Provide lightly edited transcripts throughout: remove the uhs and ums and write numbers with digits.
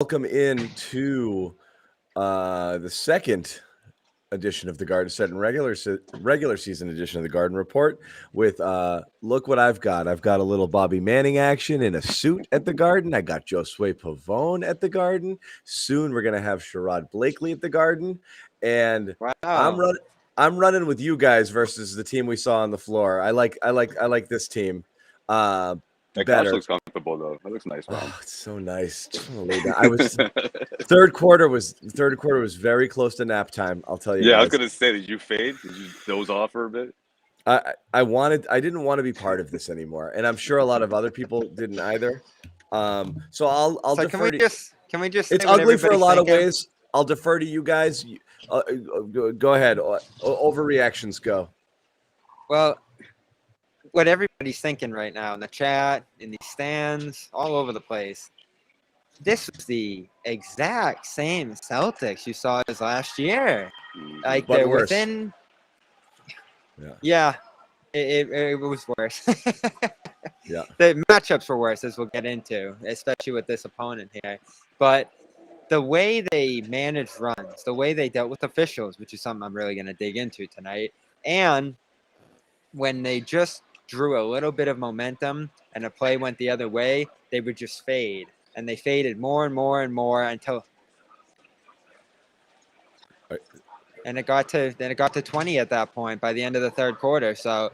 Welcome into the second edition of the Garden Set and regular season edition of the Garden Report with look what I've got. I've got a little Bobby Manning action in a suit at the Garden. I got Josue Pavon at the Garden. Soon we're gonna have Sherrod Blakely at the Garden, and Wow. I'm running with you guys versus the team we saw on the floor. I like this team. That couch Better. looks comfortable though. That looks nice, man. Oh, it's so nice. Just wanna lay down. I was third quarter was very close to nap time. I'll tell you. Yeah, I was guys. gonna say, did you fade? Did you doze off for a bit? I didn't want to be part of this anymore, and I'm sure a lot of other people didn't either. So I'll So defer can we just It's say what ugly for a everybody's lot of thinking? ways. I'll defer to you guys. Go ahead. Overreactions go. Well, what everybody's thinking right now in the chat, in these stands, all over the place. This was the exact same Celtics you saw as last year. Like But they're worse. within. Yeah. Yeah, it was worse. Yeah. The matchups were worse, as we'll get into, especially with this opponent here. But the way they managed runs, the way they dealt with officials, which is something I'm really going to dig into tonight, and when they just drew a little bit of momentum and a play went the other way, they would just fade. And they faded more and more and more until Right. and it got to 20 at that point by the end of the third quarter. So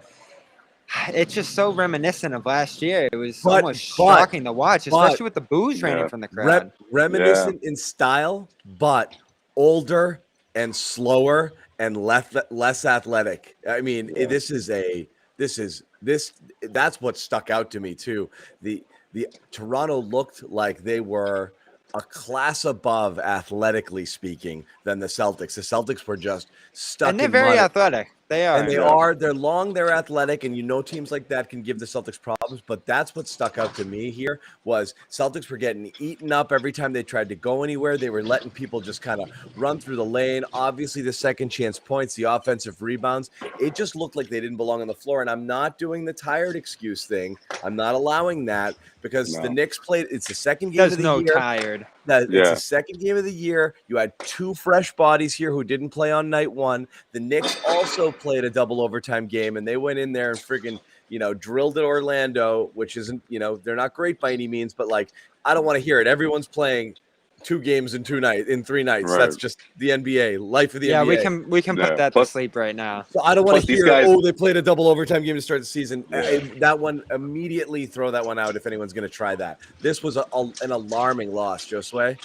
it's just so reminiscent of last year. It was almost shocking to watch, especially with the boos raining from the crowd. Reminiscent in style, but older and slower and less athletic. I mean, that's what stuck out to me too. The Toronto looked like they were a class above, athletically speaking, than the Celtics. The Celtics were just stuck And they're in very mud. athletic. They are. And they're long, they're athletic, and teams like that can give the Celtics problems. But that's what stuck out to me here was Celtics were getting eaten up every time they tried to go anywhere. They were letting people just kind of run through the lane. Obviously, the second chance points, the offensive rebounds, it just looked like they didn't belong on the floor. And I'm not doing the tired excuse thing. I'm not allowing that because the Knicks played. It's the second game of the year. Tired. It's the second game of the year. You had two fresh bodies here who didn't play on night one. The Knicks also played a double overtime game, and they went in there and friggin', drilled at Orlando, which isn't, they're not great by any means, but like, I don't want to hear it. Everyone's playing 2 games in 3 nights. Right. That's just the NBA, life of the NBA. Yeah, we can put that to sleep right now. So I don't want to hear, guys, they played a double overtime game to start the season. That one, immediately throw that one out if anyone's going to try that. This was an alarming loss, Josue.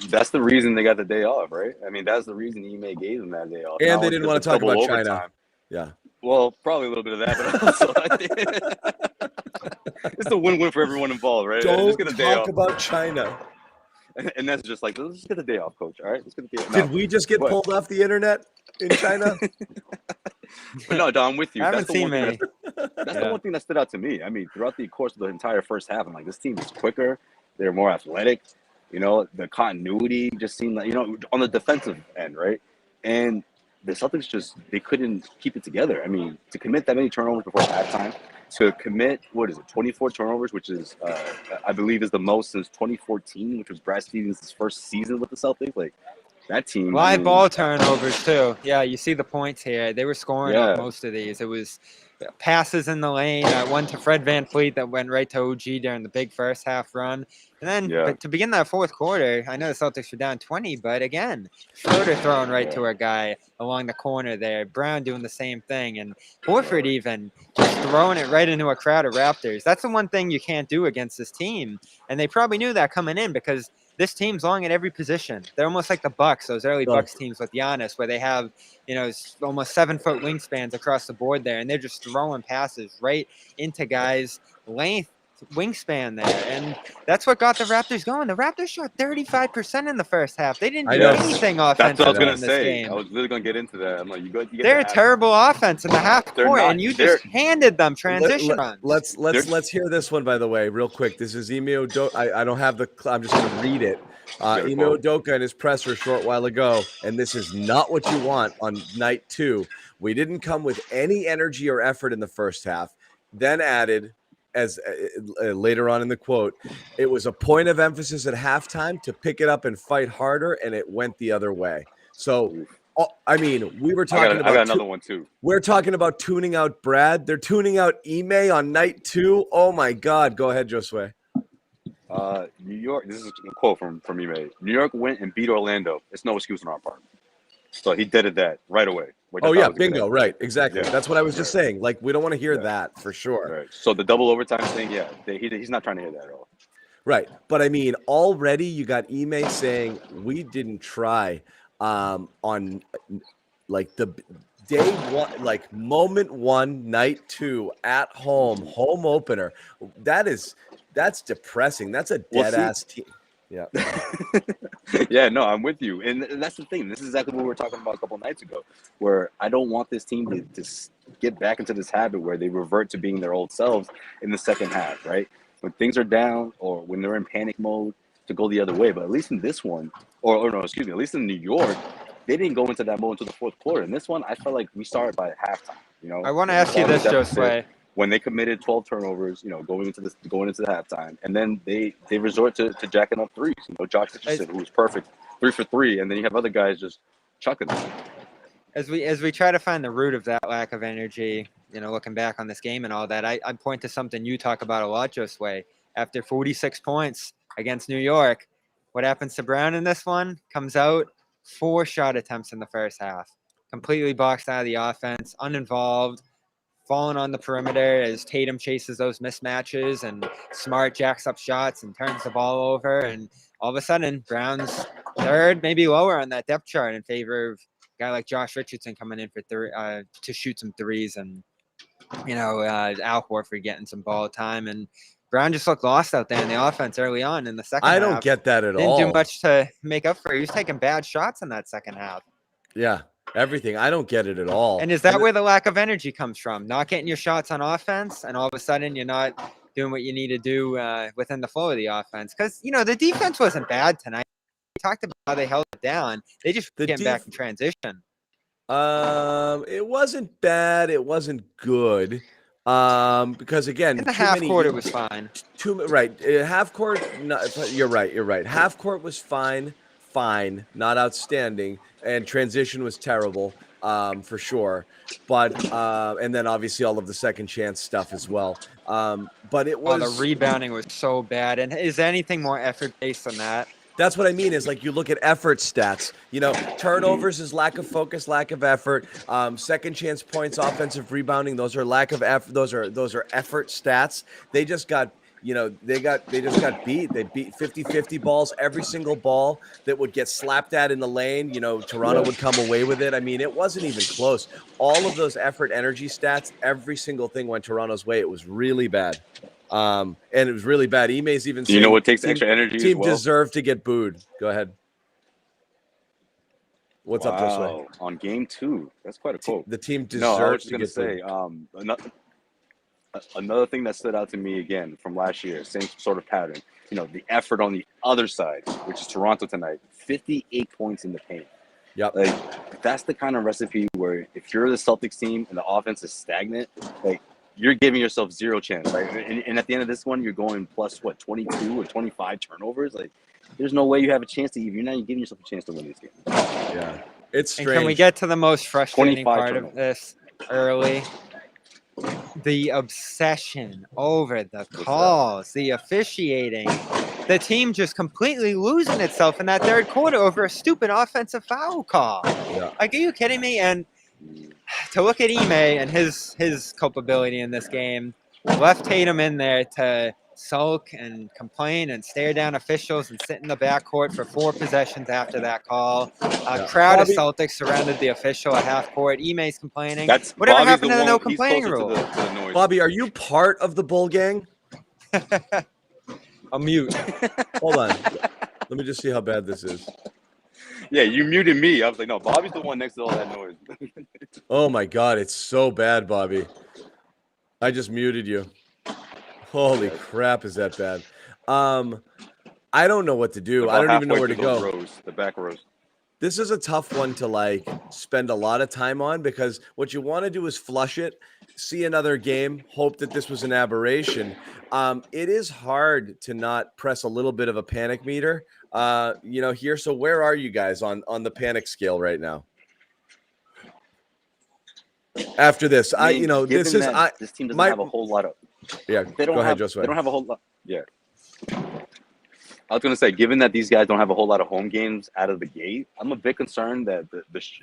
That's the reason they got the day off, right? I mean, that's the reason Ime gave them that day off. And they didn't want to talk about China. Yeah. Well, probably a little bit of that, but also I think it's a win-win for everyone involved, right? Don't just get a day talk off. about China. And that's just like, let's just get a day off, coach. All right, let's get a day off. Did we just get pulled off the internet in China? But no, Don, I'm with you. I haven't seen many. That's the one thing that stood out to me. I mean, throughout the course of the entire first half, I'm like, this team is quicker. They're more athletic. The continuity just seemed like, on the defensive end, right? And the Celtics they couldn't keep it together. I mean, to commit that many turnovers before halftime, to commit, 24 turnovers, which is, I believe, is the most since 2014, which was Brad Stevens' first season with the Celtics. Like, that team. Live ball turnovers, too. Yeah, you see the points here. They were scoring on most of these. It was passes in the lane, one to Fred VanVleet that went right to OG during the big first half run. And then but to begin that fourth quarter, I know the Celtics were down 20, but again, Schroeder throwing right to a guy along the corner there. Brown doing the same thing. And Horford even just throwing it right into a crowd of Raptors. That's the one thing you can't do against this team. And they probably knew that coming in because this team's long at every position. They're almost like the Bucks, those early Bucks teams with Giannis, where they have, almost 7-foot wingspans across the board there, and they're just throwing passes right into guys' length wingspan there. And that's what got the Raptors going. The Raptors shot 35% in the first half. They didn't do anything offensively. That's what I was going to in this say. game. I was literally going to get into that. I'm like, they're a terrible offense in the half court, and you just handed them transition runs. Let's hear this one, by the way, real quick. This is Ime Udoka. I don't have I'm just going to read it. Ime Udoka in his presser a short while ago, and this is not what you want on night 2. We didn't come with any energy or effort in the first half, then added, as later on in the quote, it was a point of emphasis at halftime to pick it up and fight harder, and it went the other way. So, I mean, we were talking about. I got another one too. We're talking about tuning out Brad. They're tuning out Ime on night 2. Oh my God! Go ahead, Josue. New York. This is a quote from Ime. New York went and beat Orlando. It's no excuse on our part. So he did that right away. Oh yeah, bingo, right, exactly. Yeah. That's what I was just saying. Like, we don't want to hear that for sure. Right. So the double overtime thing, he's not trying to hear that at all. Right, but I mean, already you got Ime saying we didn't try on like the day one, like moment 1, night 2 at home opener. That's depressing. That's a dead ass team. Yeah. Yeah, no, I'm with you. And that's the thing. This is exactly what we were talking about a couple nights ago, where I don't want this team to get back into this habit where they revert to being their old selves in the second half, right? When things are down or when they're in panic mode, to go the other way. But at least in this one, at least in New York, they didn't go into that mode until the fourth quarter. In this one, I felt like we started by halftime. You know, I want to ask you this, Josue. When they committed 12 turnovers, going into the halftime, and then they resort to jacking up threes. Josh Richardson, who was perfect, 3 for 3, and then you have other guys just chucking them. As we try to find the root of that lack of energy, looking back on this game and all that, I point to something you talk about a lot, Josue. After 46 points against New York, what happens to Brown in this one? Comes out 4 shot attempts in the first half, completely boxed out of the offense, uninvolved. Falling on the perimeter as Tatum chases those mismatches and Smart jacks up shots and turns the ball over. And all of a sudden, Brown's third, maybe lower on that depth chart in favor of a guy like Josh Richardson coming in for to shoot some threes and, Al Horford getting some ball time. And Brown just looked lost out there in the offense early on in the second half. I don't get that at all. Didn't do much to make up for it. He was taking bad shots in that second half. Yeah. Everything. I don't get it at all. And is that where the lack of energy comes from? Not getting your shots on offense, and all of a sudden you're not doing what you need to do within the flow of the offense? Because, the defense wasn't bad tonight. We talked about how they held it down. They just getting back in transition. It wasn't bad. It wasn't good. Because, again, in the half court, it was fine. Right. Half court, no, you're right. Half court was fine, not outstanding. And transition was terrible, for sure. But and then obviously all of the second chance stuff as well. But it was the rebounding was so bad. And is there anything more effort based than that? That's what I mean is like you look at effort stats, turnovers is lack of focus, lack of effort, second chance points, offensive rebounding. Those are lack of effort. Those are effort stats. They just got they just got beat. They beat 50-50 balls, every single ball that would get slapped at in the lane. Toronto would come away with it. I mean, it wasn't even close. All of those effort energy stats, every single thing went Toronto's way. It was really bad. And it was really bad. Ime's even saying, what takes extra energy team as well? deserved to get booed. Go ahead. What's up, Josue? On game 2. That's quite a quote. The team deserves to get booed. Another thing that stood out to me again from last year, same sort of pattern, the effort on the other side, which is Toronto tonight, 58 points in the paint. Yep. Like, that's the kind of recipe where if you're the Celtics team and the offense is stagnant, like, you're giving yourself zero chance, right? And at the end of this one, you're going plus, 22 or 25 turnovers? Like, there's no way you have a chance to even. You're not giving yourself a chance to win this game. Yeah. It's strange. And can we get to the most frustrating part of this early? The obsession over the calls, the officiating, the team just completely losing itself in that third quarter over a stupid offensive foul call. Yeah. Like, are you kidding me? And to look at Ime and his culpability in this game, left Tatum in there to sulk and complain and stare down officials and sit in the backcourt for 4 possessions after that call. A crowd of Celtics surrounded the official at half court. Ime's complaining. Whatever happened to the no complaining rule? Bobby, are you part of the Bull Gang? I'm mute. Hold on. Let me just see how bad this is. Yeah, you muted me. I was like, no, Bobby's the one next to all that noise. Oh, my God. It's so bad, Bobby. I just muted you. Holy crap, is that bad? I don't know what to do. I don't even know where to go. The back rows. This is a tough one to like spend a lot of time on, because what you want to do is flush it, see another game, hope that this was an aberration. It is hard to not press a little bit of a panic meter, here. So where are you guys on the panic scale right now? After this, I mean, this team doesn't have a whole lot of. Yeah, go ahead, Josue. They don't have a whole lot. Yeah. I was going to say, given that these guys don't have a whole lot of home games out of the gate, I'm a bit concerned that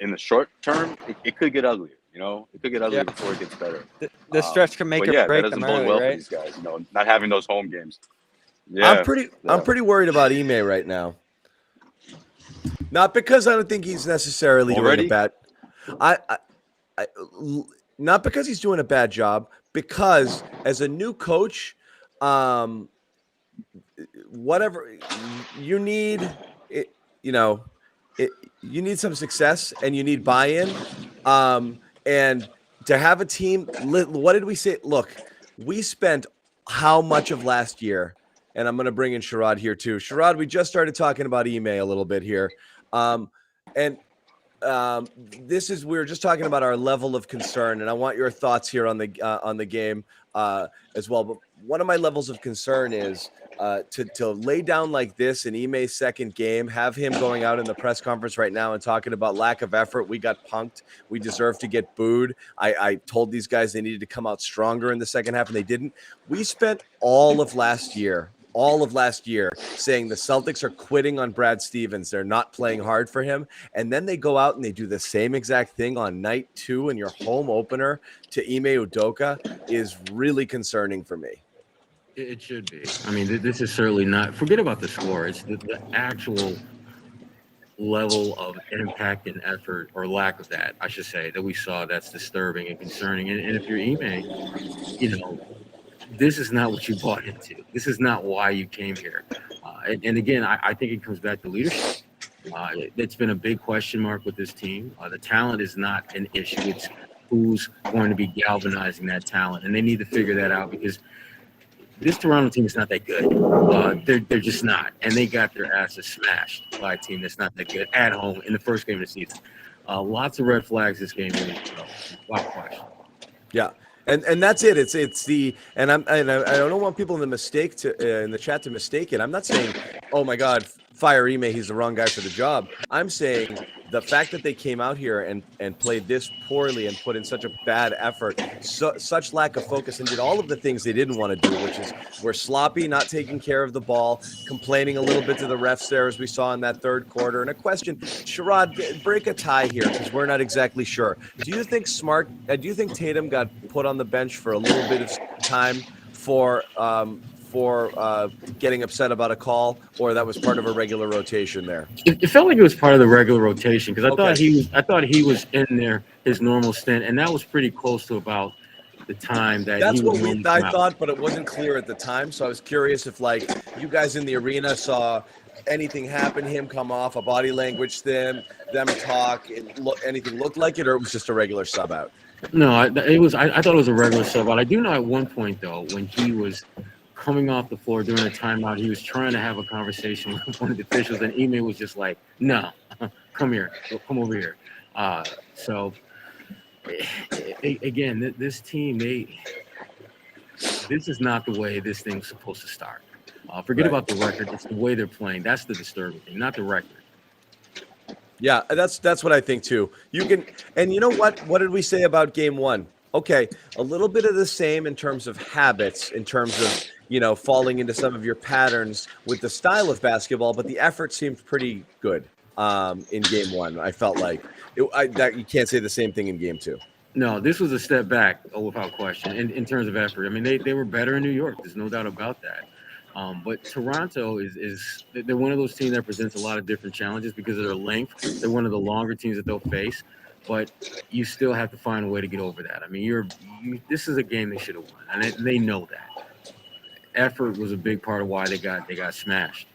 in the short term, it could get uglier. It could get uglier before it gets better. The stretch can make or break them early, well right? for these guys, not having those home games. Yeah, I'm pretty worried about Ime right now. Not because I don't think he's necessarily doing a bad. Not because he's doing a bad job, because as a new coach, whatever you need, you need some success and you need buy-in. And to have a team, what did we say? Look, we spent how much of last year, and I'm going to bring in Sherrod here too. Sherrod, we just started talking about Ime a little bit here. We were just talking about our level of concern, and I want your thoughts here on the game as well. But one of my levels of concern is to lay down like this in Ime's second game, have him going out in the press conference right now and talking about lack of effort. We got punked. We deserve to get booed. I told these guys they needed to come out stronger in the second half, and they didn't. We spent all of last year saying the Celtics are quitting on Brad Stevens. They're not playing hard for him. And then they go out and they do the same exact thing on night 2 in your home opener to Ime Udoka is really concerning for me. It should be. I mean, this is certainly not, forget about the score. It's the actual level of impact and effort, or lack of that, I should say, that we saw that's disturbing and concerning. And if you're Ime, this is not what you bought into. This is not why you came here. And again, I think it comes back to leadership. It's been a big question mark with this team. The talent is not an issue. It's who's going to be galvanizing that talent. And they need to figure that out, because this Toronto team is not that good. They're just not. And they got their asses smashed by a team that's not that good at home in the first game of the season. Lots of red flags this game. Without question. Yeah. And that's it. It's the, and I don't want people in the chat to mistake it. I'm not saying, oh my God, fire Ime, he's the wrong guy for the job. I'm saying the fact that they came out here and played this poorly and put in such a bad effort, such lack of focus, and did all of the things they didn't want to do, which is we're sloppy, not taking care of the ball, complaining a little bit to the refs there, as we saw in that third quarter. And a question, Sherrod, break a tie here, because we're not exactly sure. Do you think Tatum got put on the bench for a little bit of time for getting upset about a call, or that was part of a regular rotation there? It felt like it was part of the regular rotation, because I thought he was in there his normal stint, and that was pretty close to about the time that that's he was what I thought, but it wasn't clear at the time. So I was curious if, like, you guys in the arena saw anything happen, him come off, a body language thing, them talk, anything looked like it, or it was just a regular sub out? No, I thought it was a regular sub out. I do know at one point, though, when he was coming off the floor during a timeout, he was trying to have a conversation with one of the officials, and Ime was just like, no, come over here. So again, this team, this is not the way this thing's supposed to start. Forget about the record. It's the way they're playing. That's the disturbing thing, not the record. Yeah, that's what I think too. And you know what? What did we say about game 1? Okay, a little bit of the same in terms of habits, in terms of, falling into some of your patterns with the style of basketball, but the effort seemed pretty good in game 1. I felt like that you can't say the same thing in game 2. No, this was a step back, without question, in terms of effort. I mean, they were better in New York. There's no doubt about that. But Toronto they're one of those teams that presents a lot of different challenges because of their length. They're one of the longer teams that they'll face, but you still have to find a way to get over that. I mean, this is a game they should have won, and they know that. Effort was a big part of why they got smashed.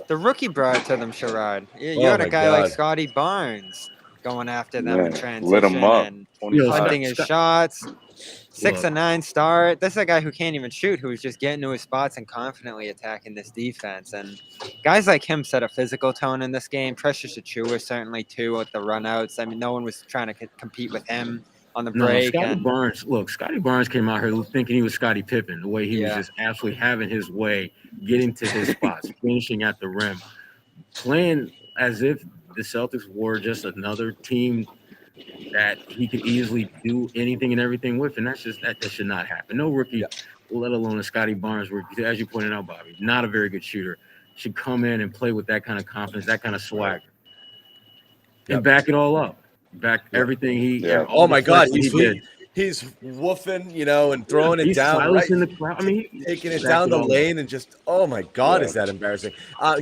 The rookie brought it to them, Sherrod. You had a guy like Scotty Barnes going after them in lit transition him up. and 25. hunting his shots. 6-9 start. This is a guy who can't even shoot, who's just getting to his spots and confidently attacking this defense. And guys like him set a physical tone in this game. Precious Achiuwa certainly too with the runouts. I mean, no one was trying to compete with him on the break. Scotty Barnes came out here thinking he was Scottie Pippen, the way he was just absolutely having his way, getting to his spots, finishing at the rim, playing as if the Celtics were just another team that he could easily do anything and everything with, and that should not happen. No rookie, let alone a Scotty Barnes, as you pointed out, Bobby, not a very good shooter, should come in and play with that kind of confidence, that kind of swagger, and back it all up, everything he. Oh my God, he's woofing, and throwing it down right in the crowd. I mean, taking it down the lane and just, oh my God, is that embarrassing?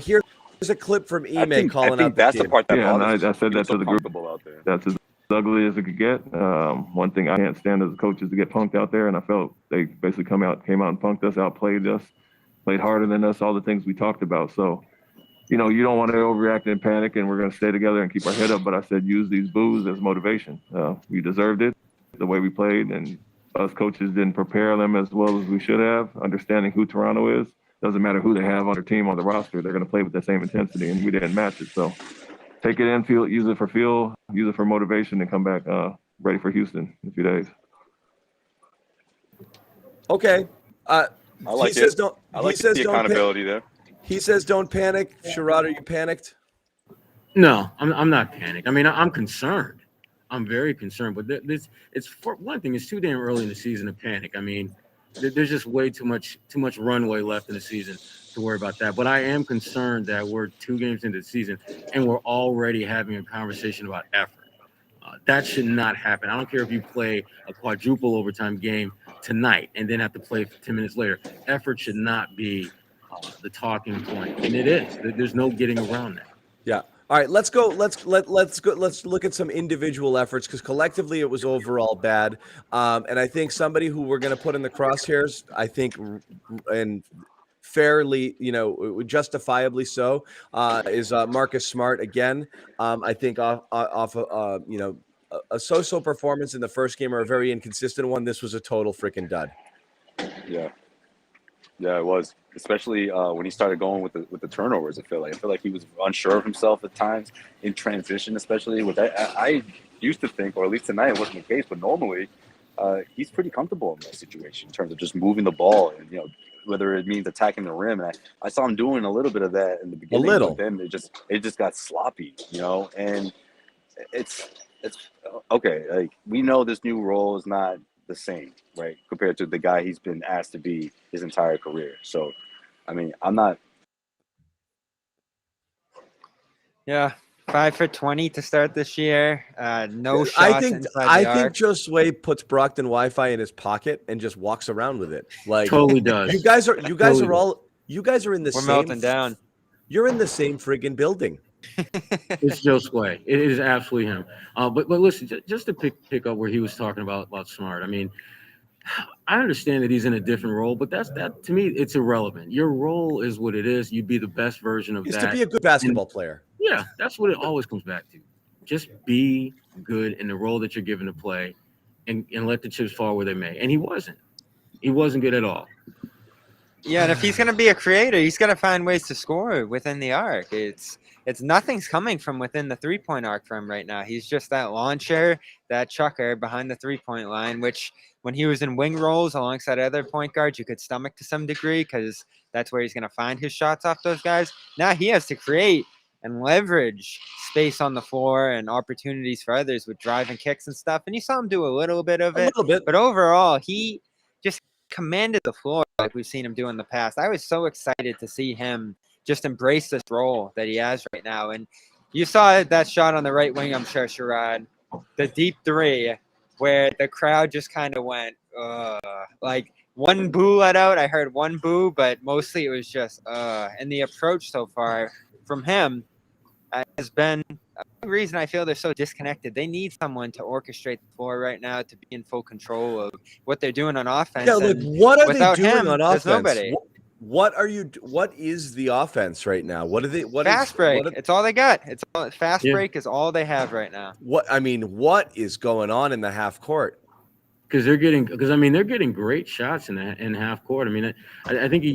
Here's a clip from Ime calling out. I think that's the part that bothers. I said that to the group. Out there. That's as ugly as it could get. One thing I can't stand as a coach is to get punked out there, and I felt they basically came out and punked us, outplayed us, played harder than us, all the things we talked about. So, you don't want to overreact and panic, and we're going to stay together and keep our head up. But I said use these boos as motivation. We deserved it, the way we played, and us coaches didn't prepare them as well as we should have, understanding who Toronto is. Doesn't matter who they have on their team, on the roster, they're going to play with the same intensity, and we didn't match it. So take it in, use it for motivation, and come back ready for Houston in a few days. Okay. I like it. I like the accountability there. He says don't panic. Sherrod, are you panicked? No, I'm not panicked. I mean, I'm concerned. I'm very concerned. But it's for one thing, it's too damn early in the season to panic. I mean, there's just way too much runway left in the season to worry about that. But I am concerned that we're 2 games into the season and we're already having a conversation about effort. That should not happen. I don't care if you play a quadruple overtime game tonight and then have to play 10 minutes later. Effort should not be the talking point, and it is. There's no getting around that. Yeah. All right, let's go. Let's look at some individual efforts, because collectively it was overall bad. And I think somebody who we're going to put in the crosshairs, I think, and fairly, justifiably so, is Marcus Smart again. I think off a so-so performance in the first game, or a very inconsistent one. This was a total freaking dud. Yeah, it was. Especially when he started going with the turnovers. I feel like he was unsure of himself at times in transition, especially with that. I used to think, or at least tonight it wasn't the case, but normally he's pretty comfortable in that situation in terms of just moving the ball and whether it means attacking the rim. And I saw him doing a little bit of that in the beginning, but then it just got sloppy, and it's okay. Like, we know this new role is not the same, right, compared to the guy he's been asked to be his entire career. So, I mean, I'm not. Yeah, 5 for 20 to start this year. No shots I think Josue puts Brockton Wi-Fi in his pocket and just walks around with it. Like, totally does. You guys are in the same. We're melting down. You're in the same friggin' building. It's Josue. It is absolutely him. But listen, just to pick up where he was talking about Smart. I mean, I understand that he's in a different role, but that to me, it's irrelevant. Your role is what it is. You'd be the best version of that. To be a good basketball player. Yeah, that's what it always comes back to. Just be good in the role that you're given to play, and let the chips fall where they may. And he wasn't. He wasn't good at all. Yeah, and if he's going to be a creator, he's got to find ways to score within the arc. It's nothing's coming from within the three-point arc for him right now. He's just that launcher, that chucker behind the three-point line, which when he was in wing roles alongside other point guards, you could stomach to some degree because that's where he's going to find his shots off those guys. Now he has to create and leverage space on the floor and opportunities for others with driving kicks and stuff. And you saw him do a little bit of it. But overall, he just commanded the floor like we've seen him do in the past. I was so excited to see him just embrace this role that he has right now. And you saw that shot on the right wing, I'm sure, Sherrod, the deep three, where the crowd just kind of went, like one boo let out. I heard one boo, but mostly it was just, and the approach so far from him has been a reason I feel they're so disconnected. They need someone to orchestrate the floor right now to be in full control of what they're doing on offense. Yeah, look, what are they doing on offense? There's nobody. What is the offense right now? What are they? Fast break. It's all they got. Fast break is all they have right now. What is going on in the half court? Because they're getting great shots in half court. I mean, I think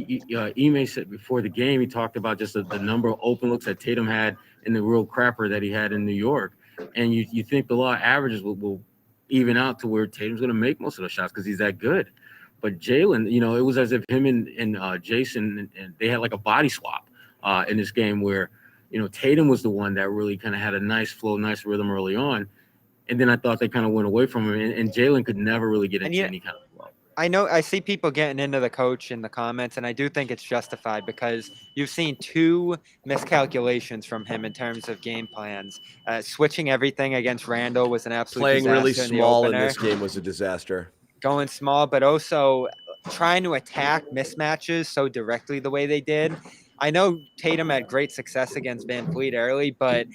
Ime said before the game, he talked about just the number of open looks that Tatum had and the real crapper that he had in New York. And you think the law of averages will even out to where Tatum's going to make most of those shots because he's that good. But Jalen, it was as if him and Jason, and they had like a body swap in this game where, Tatum was the one that really kind of had a nice flow, nice rhythm early on. And then I thought they kind of went away from him, and Jalen could never really get into any kind of flow. I see people getting into the coach in the comments, and I do think it's justified because you've seen 2 miscalculations from him in terms of game plans. Switching everything against Randall was an absolute playing disaster really small in this game was a disaster. Going small, but also trying to attack mismatches so directly the way they did. I know Tatum had great success against Van Fleet early, but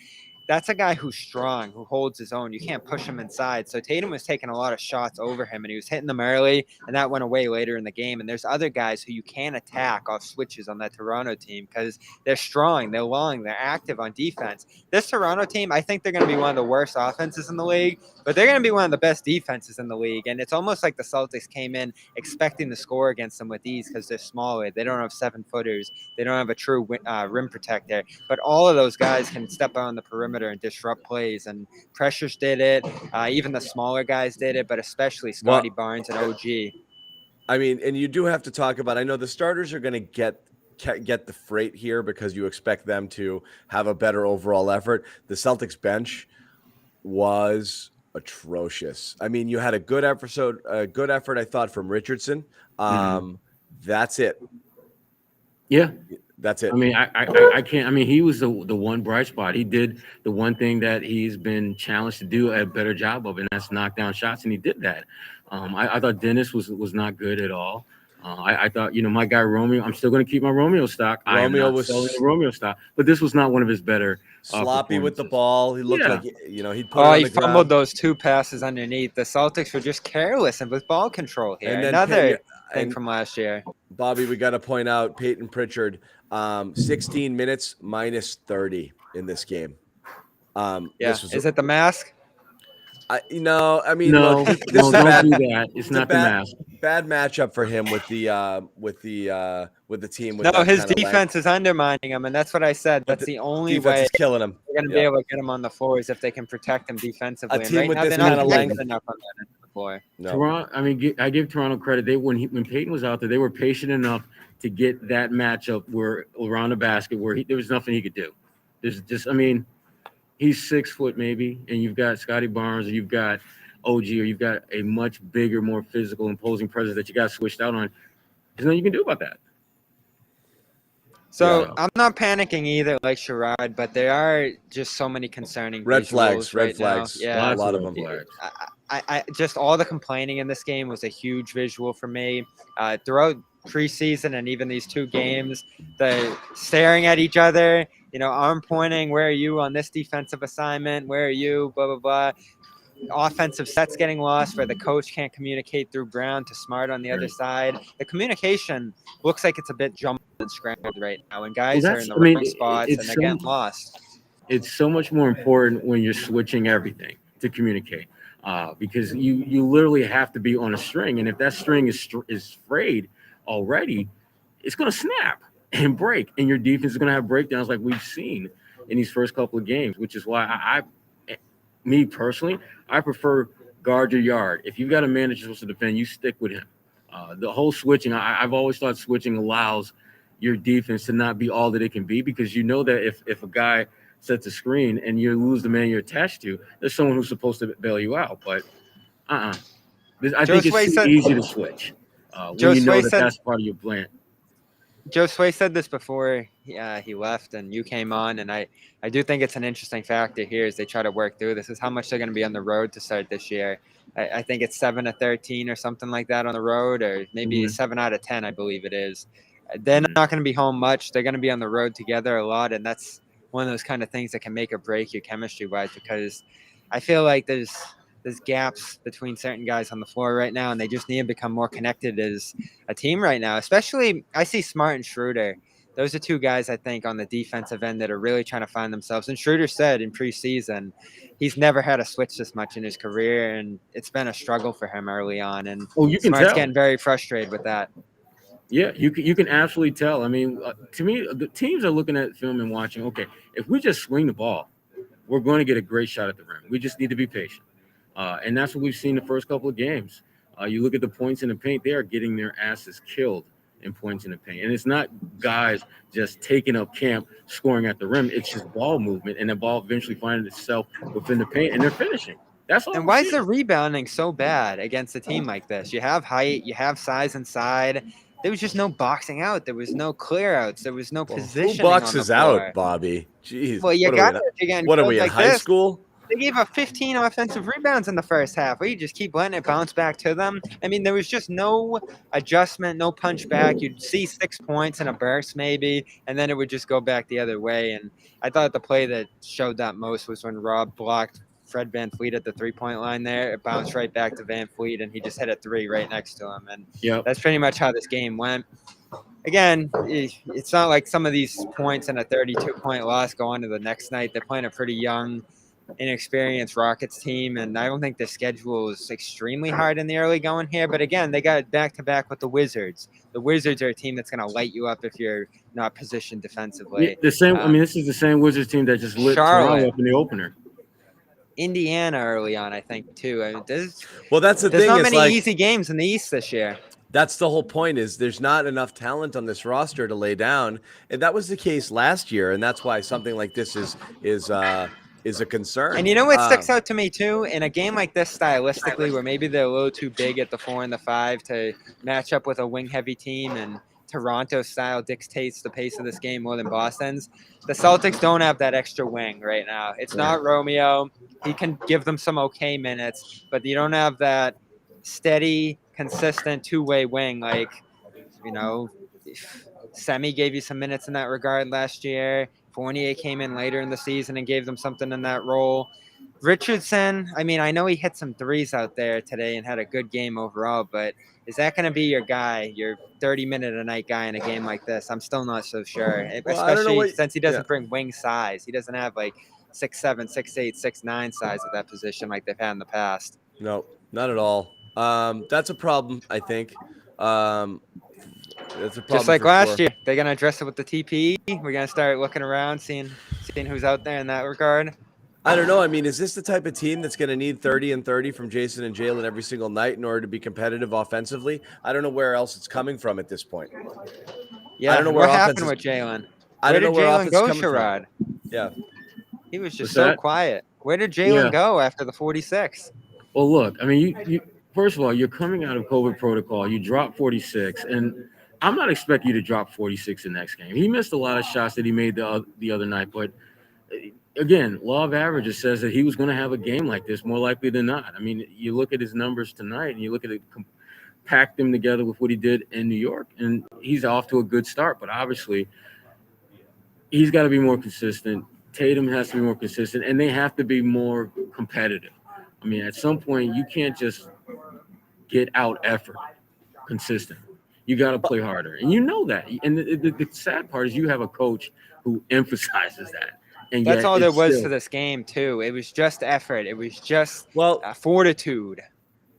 that's a guy who's strong, who holds his own. You can't push him inside. So Tatum was taking a lot of shots over him, and he was hitting them early, and that went away later in the game. And there's other guys who you can attack off switches on that Toronto team because they're strong, they're long, they're active on defense. This Toronto team, I think they're going to be one of the worst offenses in the league, but they're going to be one of the best defenses in the league. And it's almost like the Celtics came in expecting to score against them with ease because they're smaller. They don't have 7-footers. They don't have a true rim protector. But all of those guys can step out on the perimeter and disrupt plays, and Precious did it. Even the smaller guys did it, but especially Scotty Barnes and OG. I mean, and you do have to talk about, I know the starters are going to get the freight here because you expect them to have a better overall effort. The Celtics bench was atrocious. I mean, you had a good effort, I thought, from Richardson. That's it. Yeah. That's it. I mean, I can't. I mean, he was the one bright spot. He did the one thing that he's been challenged to do a better job of, and that's knock down shots, and he did that. I thought Dennis was not good at all. I thought, my guy Romeo. I'm still going to keep my Romeo stock. Romeo was selling the Romeo stock, but this was not one of his better. Sloppy with the ball. He looked like he'd put it on the fumbled ground. Those 2 passes underneath. The Celtics were just careless and with ball control here. And then Another thing from last year. Bobby, we got to point out Peyton Pritchard, 16 minutes minus 30 in this game. Is it the mask? I mean, no, look, this don't is bad. do that. It's not the mask. Bad matchup for him with the team. No, his defense is undermining him, and that's what I said. That's the only way is killing him. they're going to be able to get him on the floor is if they can protect him defensively. A team with now, this they're kind not of length enough on the floor. No. Toronto, I mean, I give Toronto credit. When Peyton was out there, they were patient enough to get that matchup where around the basket where there was nothing he could do. There's just, I mean, he's 6 foot maybe, and you've got Scotty Barnes, or you've got OG, or you've got a much bigger, more physical, imposing presence that you got switched out on. There's nothing you can do about that. So I'm not panicking either, like Sherrod, but there are just so many concerning red flags. Now. Yeah, a lot of them. I just all the complaining in this game was a huge visual for me. Throughout preseason and even these 2 games, the staring at each other, arm pointing, where are you on this defensive assignment? Where are you? Blah, blah, blah. Offensive sets getting lost where the coach can't communicate through Brown to Smart on the other side. The communication looks like it's a bit jumbled and scrambled right now, and guys are in the wrong spots and they're getting lost. It's so much more important when you're switching everything to communicate. Because you literally have to be on a string, and if that string is frayed already, it's going to snap and break, and your defense is going to have breakdowns like we've seen in these first couple of games, which is why me personally, I prefer guard your yard. If you've got a man that you're supposed to defend, you stick with him. The whole switching, I've always thought switching allows your defense to not be all that it can be, because you know that if a guy sets a screen and you lose the man you're attached to, there's someone who's supposed to bail you out. But I think it's too easy to switch when you know that's part of your plan. Josue said this before he left and you came on, and I do think it's an interesting factor here as they try to work through this is how much they're going to be on the road to start this year. I think it's 7 of 13 or something like that on the road, or maybe 7 out of 10, I believe it is. They're not going to be home much. They're going to be on the road together a lot, and that's one of those kind of things that can make or break you chemistry-wise, because I feel like there's there's gaps between certain guys on the floor right now, and they just need to become more connected as a team right now. Especially, I see Smart and Schroeder. Those are two guys, I think, on the defensive end that are really trying to find themselves. And Schroeder said in preseason he's never had to switch this much in his career, and it's been a struggle for him early on. And you can Smart's tell. getting very frustrated with that. Yeah, you can absolutely tell. I mean, to me, the teams are looking at film and watching, okay, if we just swing the ball, we're going to get a great shot at the rim. We just need to be patient. And that's what we've seen the first couple of games. You look at the points in the paint, they are getting their asses killed in points in the paint. And it's not guys just taking up camp, scoring at the rim. It's just ball movement, and the ball eventually finding itself within the paint, and they're finishing. That's all. And why is the rebounding so bad against a team like this? You have height, you have size inside. There was just no boxing out. There was no clear outs. There was no positioning. Who boxes on the floor. out, Bobby? Jeez. Well, you got it again. What are we in like high this. school? They gave up 15 offensive rebounds in the first half. Where you just keep letting it bounce back to them. I mean, there was just no adjustment, no punch back. You'd see 6 points in a burst maybe, and then it would just go back the other way. And I thought the play that showed that most was when Rob blocked Fred VanVleet at the three-point line there. It bounced right back to VanVleet, and he just hit a three right next to him. And that's pretty much how this game went. Again, it's not like some of these points in a 32-point loss go on to the next night. They're playing a pretty young, inexperienced Rockets team, and I don't think the schedule is extremely hard in the early going here. But again, they got back-to-back with the Wizards. The Wizards are a team that's going to light you up if you're not positioned defensively. The same. I mean, this is the same Wizards team that just lit Toronto up in the opener. Indiana early on, I think, too. I mean, that's the thing. There's not many easy games in the East this year. That's the whole point, is there's not enough talent on this roster to lay down. And that was the case last year. And that's why something like this is a concern. And you know what sticks out to me, too? In a game like this, stylistically, where maybe they're a little too big at the 4 and the 5 to match up with a wing-heavy team, and Toronto style dictates the pace of this game more than Boston's. The Celtics don't have that extra wing right now. It's not Romeo. He can give them some okay minutes, but you don't have that steady, consistent two-way wing. Like, Semi gave you some minutes in that regard last year. Fournier came in later in the season and gave them something in that role. Richardson, I mean, I know he hit some threes out there today and had a good game overall, but is that going to be your guy, your 30-minute-a-night guy in a game like this? I'm still not so sure, especially since he doesn't bring wing size. He doesn't have, 6'7", 6'8", 6'9" size at that position like they've had in the past. No, not at all. That's a problem, I think. That's a problem. Just like last year, they're going to address it with the TPE. We're going to start looking around, seeing who's out there in that regard. I don't know. I mean, is this the type of team that's going to need 30 and 30 from Jason and Jalen every single night in order to be competitive offensively? I don't know where else it's coming from at this point. Yeah, I don't know where what happened with Jalen? I don't know where Jalen go, Sherrod? Yeah. He was just quiet. Where did Jalen go after the 46? Well, look, I mean, you first of all, you're coming out of COVID protocol. You dropped 46, and I'm not expecting you to drop 46 the next game. He missed a lot of shots that he made the other night, but again, law of averages says that he was going to have a game like this more likely than not. I mean, you look at his numbers tonight, and you look at it, pack them together with what he did in New York, and he's off to a good start. But obviously, he's got to be more consistent. Tatum has to be more consistent, and they have to be more competitive. I mean, at some point, you can't just get out effort consistent. You got to play harder, and you know that. And the sad part is you have a coach who emphasizes that. And that's all there was to this game, too. It was just effort. It was just fortitude.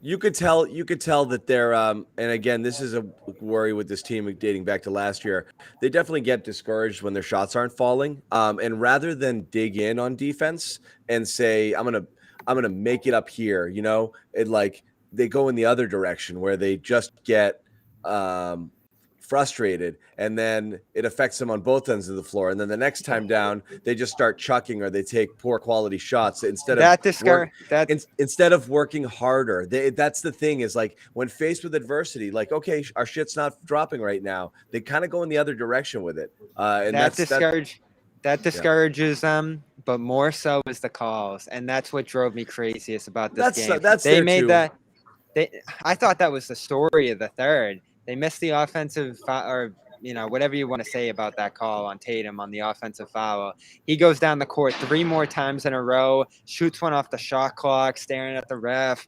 You could tell that they're and again, this is a worry with this team dating back to last year. They definitely get discouraged when their shots aren't falling. And rather than dig in on defense and say, I'm gonna make it up here, they go in the other direction where they just get frustrated, and then it affects them on both ends of the floor. And then the next time down, they just start chucking, or they take poor quality shots instead of working harder. That's the thing, is when faced with adversity, okay, our shit's not dropping right now, they kind of go in the other direction with it. And that discourages them, but more so is the calls, and that's what drove me craziest about this game. I thought that was the story of the third. They missed the offensive or whatever you want to say about that call on Tatum on the offensive foul. He goes down the court 3 more times in a row, shoots one off the shot clock, staring at the ref,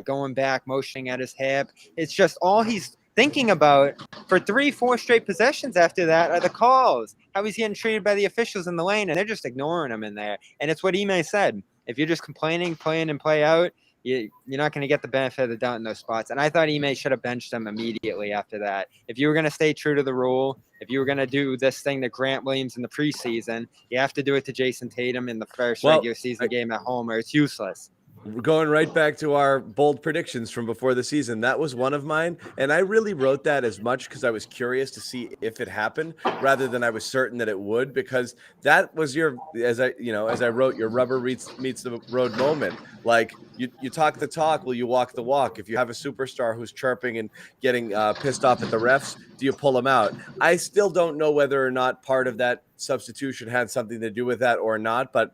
going back, motioning at his hip. It's just all he's thinking about for 3-4 straight possessions after that are the calls, how he's getting treated by the officials in the lane, and they're just ignoring him in there. And it's what Ime said. If you're just complaining, play in and play out, you're not going to get the benefit of the doubt in those spots. And I thought Ime should have benched him immediately after that. If you were going to stay true to the rule, if you were going to do this thing to Grant Williams in the preseason, you have to do it to Jason Tatum in the first regular season game at home, or it's useless. We're going right back to our bold predictions from before the season. That was one of mine. And I really wrote that as much because I was curious to see if it happened rather than I was certain that it would, because that was as I wrote, your rubber meets the road moment. Like you talk the talk, will you walk the walk? If you have a superstar who's chirping and getting pissed off at the refs, do you pull him out? I still don't know whether or not part of that substitution had something to do with that or not, but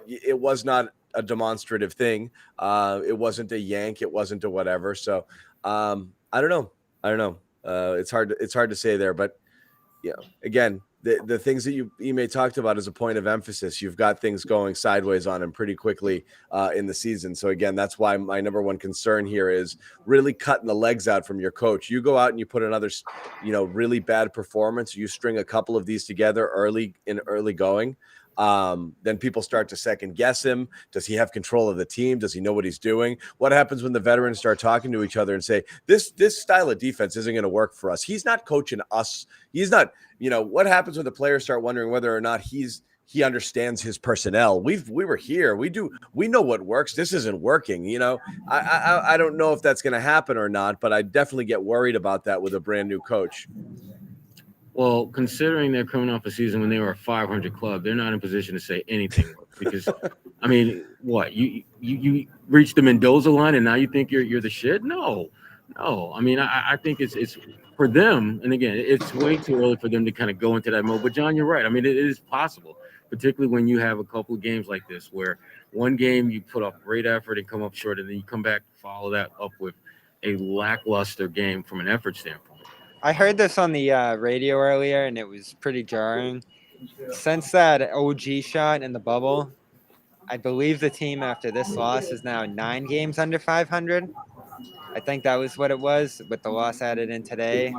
it was not a demonstrative thing. It wasn't a yank. It wasn't a whatever. So I don't know. It's hard to say there, but again, the things that Ime talked about as a point of emphasis, you've got things going sideways on him pretty quickly in the season. So again, that's why my number one concern here is really cutting the legs out from your coach. You go out and you put another, really bad performance. You string a couple of these together early going. Then people start to second guess him. Does he have control of the team? Does he know what he's doing? What happens when the veterans start talking to each other and say, this style of defense isn't going to work for us? He's not coaching us. He's not, what happens when the players start wondering whether or not he understands his personnel? We were here. We know what works. This isn't working. I don't know if that's going to happen or not, but I definitely get worried about that with a brand new coach. Well, considering they're coming off a season when they were a 500 club, they're not in position to say anything because, I mean, what you reached the Mendoza line and now you think you're the shit? No. I mean, I think it's for them. And again, it's way too early for them to kind of go into that mode. But John, you're right. I mean, it is possible, particularly when you have a couple of games like this where one game you put up great effort and come up short, and then you come back, follow that up with a lackluster game from an effort standpoint. I heard this on the radio earlier, and it was pretty jarring. Since that OG shot in the bubble, I believe the team after this loss is now 9 games under 500. I think that was what it was, with the loss added in today.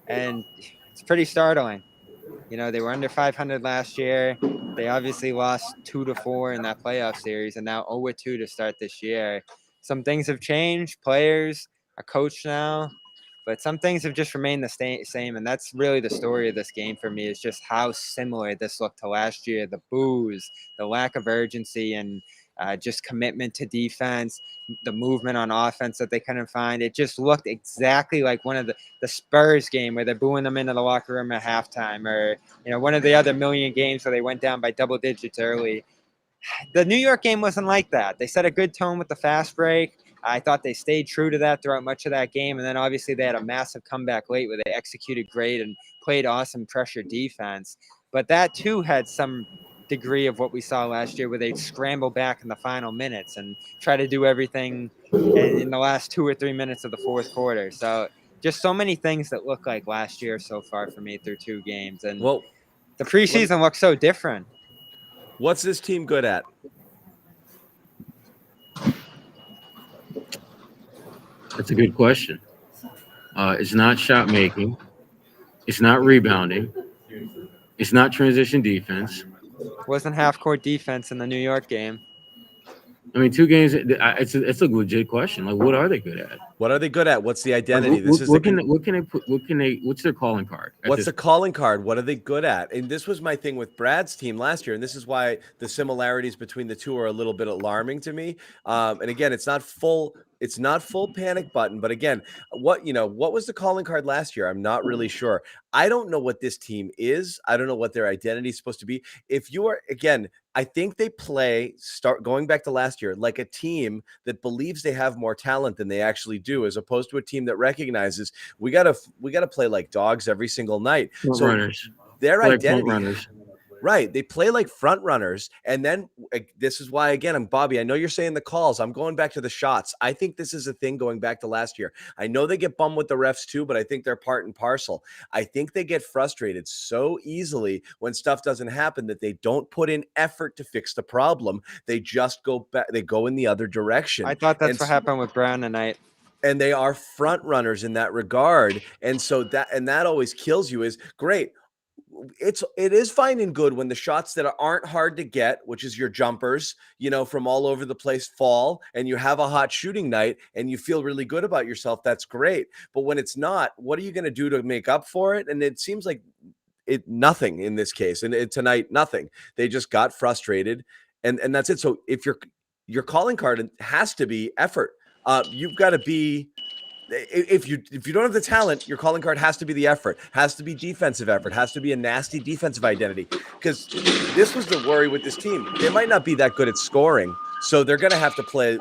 And it's pretty startling. They were under 500 last year. They obviously lost 2-4 in that playoff series, and now 0-2 to start this year. Some things have changed, players, a coach now. But some things have just remained the same, and that's really the story of this game for me, is just how similar this looked to last year. The boos, the lack of urgency, and just commitment to defense, the movement on offense that they couldn't find. It just looked exactly like one of the Spurs game where they're booing them into the locker room at halftime, or one of the other million games where they went down by double digits early. The New York game wasn't like that. They set a good tone with the fast break. I thought they stayed true to that throughout much of that game. And then obviously they had a massive comeback late where they executed great and played awesome pressure defense. But that too had some degree of what we saw last year where they'd scramble back in the final minutes and try to do everything in the last 2 or 3 minutes of the fourth quarter. So just so many things that look like last year so far for me through 2 games. And the preseason looks so different. What's this team good at? That's a good question. It's not shot making. It's not rebounding. It's not transition defense. Wasn't half-court defense in the New York game. I mean, 2 games. It's a legit question. Like, what are they good at? What are they good at? What's the identity? What's their calling card? What's the calling card? What are they good at? And this was my thing with Brad's team last year, and this is why the similarities between the two are a little bit alarming to me. And again, it's not full panic button, but again, what was the calling card last year? I'm not really sure. I don't know what this team is. I don't know what their identity is supposed to be. If you are, again, I think they start going back to last year, like a team that believes they have more talent than they actually do, as opposed to a team that recognizes we gotta play like dogs every single night. Front runners. Their Like identity, front runners. Right. They play like front runners. And then this is why, again, Bobby, I know you're saying the calls. I'm going back to the shots. I think this is a thing going back to last year. I know they get bummed with the refs too, but I think they're part and parcel. I think they get frustrated so easily when stuff doesn't happen that they don't put in effort to fix the problem. They just go back. They go in the other direction. I thought that's what happened with Brown tonight. And they are front runners in that regard. And so that always kills you. Is great. It is fine and good when the shots that aren't hard to get, which is your jumpers, from all over the place, fall, and you have a hot shooting night and you feel really good about yourself. That's great. But when it's not, what are you going to do to make up for it? And it seems like nothing in this case. And tonight, nothing. They just got frustrated, and that's it. So if your calling card has to be effort. You've got to be. If you don't have the talent, your calling card has to be the effort, has to be defensive effort, has to be a nasty defensive identity. Because this was the worry with this team. They might not be that good at scoring, so they're going to have to play,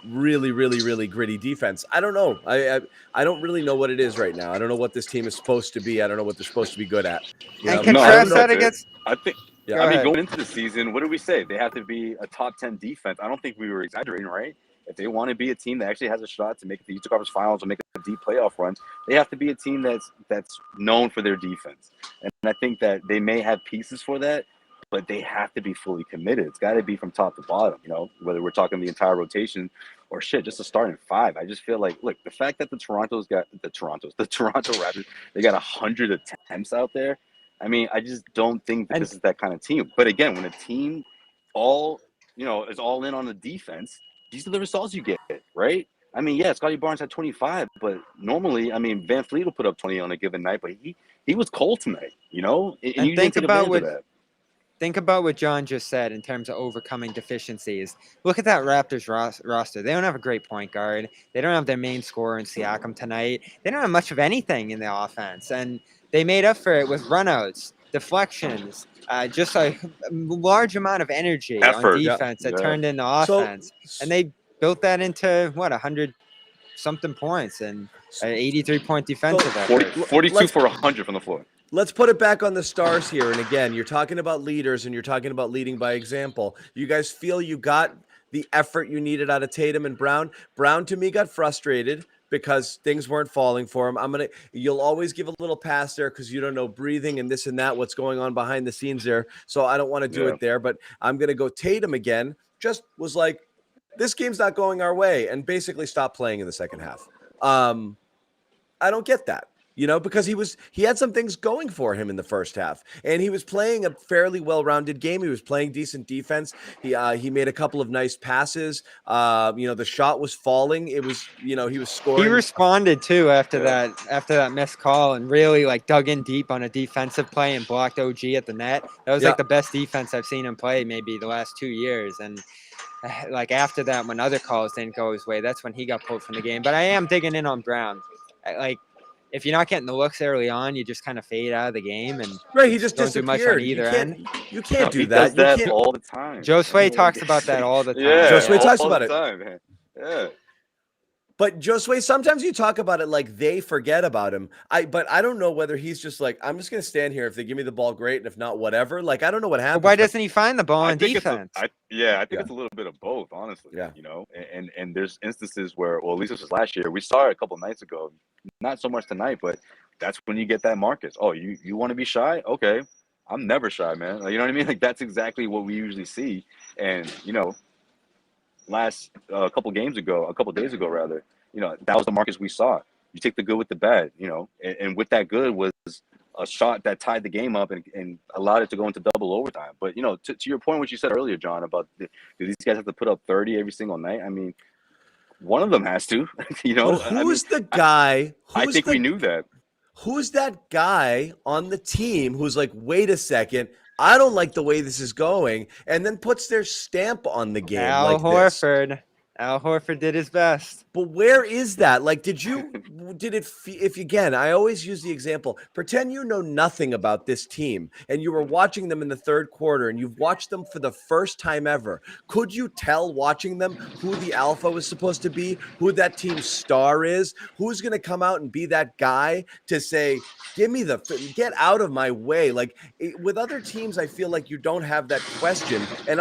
really, really, really gritty defense. I don't know. I don't really know what it is right now. I don't know what this team is supposed to be. I don't know what they're supposed to be good at. And contrast that against. I think. Yeah, going into the season, what did we say? They have to be a top 10 defense. I don't think we were exaggerating, right? If they want to be a team that actually has a shot to make it to the Eastern Conference Finals or make a deep playoff run, they have to be a team that's known for their defense. And I think that they may have pieces for that, but they have to be fully committed. It's got to be from top to bottom, whether we're talking the entire rotation or just a starting five. I just feel like, look, the fact that the Toronto Raptors, they got 100 attempts out there. I mean, I just don't think that this is that kind of team. But again, when a team is all in on the defense, these are the results you get, right? I mean, yeah, Scotty Barnes had 25, but normally, Van Fleet will put up 20 on a given night, but he was cold tonight, And you think about what John just said in terms of overcoming deficiencies. Look at that Raptors roster. They don't have a great point guard. They don't have their main scorer in Siakam tonight. They don't have much of anything in the offense, and they made up for it with runouts, deflections, just a large amount of energy on defense that turned into offense. And they built that into, 100-something points and an 83-point defensive effort. 42 for 100 from the floor. Let's put it back on the stars here. And again, you're talking about leaders and you're talking about leading by example. You guys feel you got the effort you needed out of Tatum and Brown? Brown, to me, got frustrated because things weren't falling for him. You'll always give a little pass there because you don't know breathing and this and that, what's going on behind the scenes there. So I don't want to do it there, but I'm going to go Tatum again. Just was like, this game's not going our way, and basically stopped playing in the second half. I don't get that. Because he had some things going for him in the first half, and he was playing a fairly well-rounded game. He was playing decent defense. He made a couple of nice passes. The shot was falling. It was, he was scoring. He responded too after that missed call and really dug in deep on a defensive play and blocked OG at the net. That was the best defense I've seen him play maybe the last 2 years. And after that, when other calls didn't go his way, that's when he got pulled from the game. But I am digging in on Brown. If you're not getting the looks early on, you just kind of fade out of the game and he just don't do much on either end. You can't do that. Does that all the time. Josue talks about that all the time. Yeah, Josue talks about it. Man. Yeah. But Josue, sometimes you talk about it like they forget about him. But I don't know whether he's just like, I'm just going to stand here. If they give me the ball, great. And if not, whatever. I don't know what happens. Well, why doesn't he find the ball on defense? I think it's a little bit of both, honestly. Yeah. And there's instances where, at least this was last year. We saw it a couple nights ago. Not so much tonight, but that's when you get that Marcus. Oh, you want to be shy? Okay. I'm never shy, man. You know what I mean? That's exactly what we usually see. And, last a couple days ago, rather, that was the Marcus we saw. You take the good with the bad, and with that good was a shot that tied the game up and allowed it to go into double overtime. But, to your point, what you said earlier, John, about do these guys have to put up 30 every single night? I mean, one of them has to, Who's the guy? I think we knew that. Who's that guy on the team who's like, wait a second, I don't like the way this is going, and then puts their stamp on the game? Al Horford. Al Horford did his best. But where is that? Like, if again, I always use the example, pretend you know nothing about this team and you were watching them in the third quarter and you've watched them for the first time ever. Could you tell watching them who the alpha was supposed to be, who that team's star is, who's going to come out and be that guy to say, get out of my way? Like with other teams, I feel like you don't have that question. And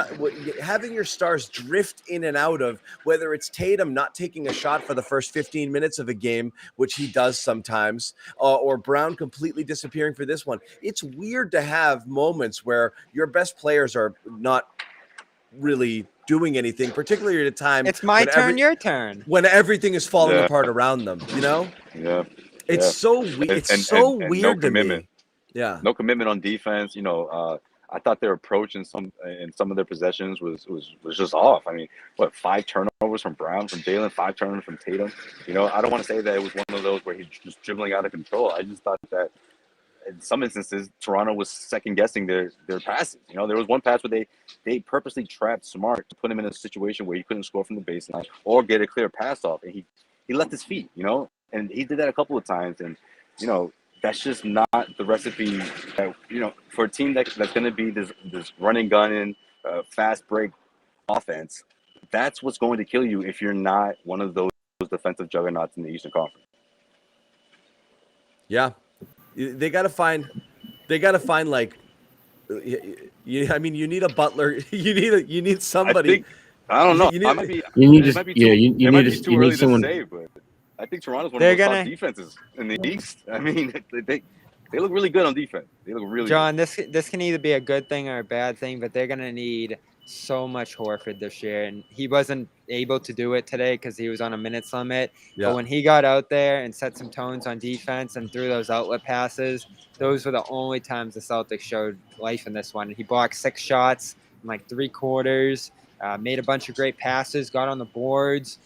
having your stars drift in and out of, whether it's Tatum not taking a shot for the first 15 minutes of a game, which he does sometimes, or Brown completely disappearing for this one. It's weird to have moments where your best players are not really doing anything, particularly at a time. It's my turn, your turn. When everything is falling apart around them, you know? Yeah. It's so weird. It's so weird no to commitment. Me. Yeah. No commitment on defense. You know, I thought their approach in some of their possessions was just off. I mean, 5 turnovers from Brown, from Jalen, 5 turnovers from Tatum. You know, I don't want to say that it was one of those where he's just dribbling out of control. I just thought that in some instances Toronto was second guessing their passes. You know, there was one pass where they purposely trapped Smart to put him in a situation where he couldn't score from the baseline or get a clear pass off, and he left his feet. You know, and he did that a couple of times, and you know. That's just not the recipe that, you know, for a team that's going to be this running gun and fast break offense. That's what's going to kill you if you're not one of those defensive juggernauts in the Eastern Conference. Yeah, they got to find like, I mean, you need a Butler. You need somebody. I don't know. You need someone. To say, but I think Toronto's one of the top defenses in the East. I mean, they look really good on defense. They look really John, good. this can either be a good thing or a bad thing, but they're going to need so much Horford this year. And he wasn't able to do it today because he was on a minutes limit. Yeah. But when he got out there and set some tones on defense and threw those outlet passes, those were the only times the Celtics showed life in this one. He blocked 6 shots in like 3 quarters, made a bunch of great passes, got on the boards.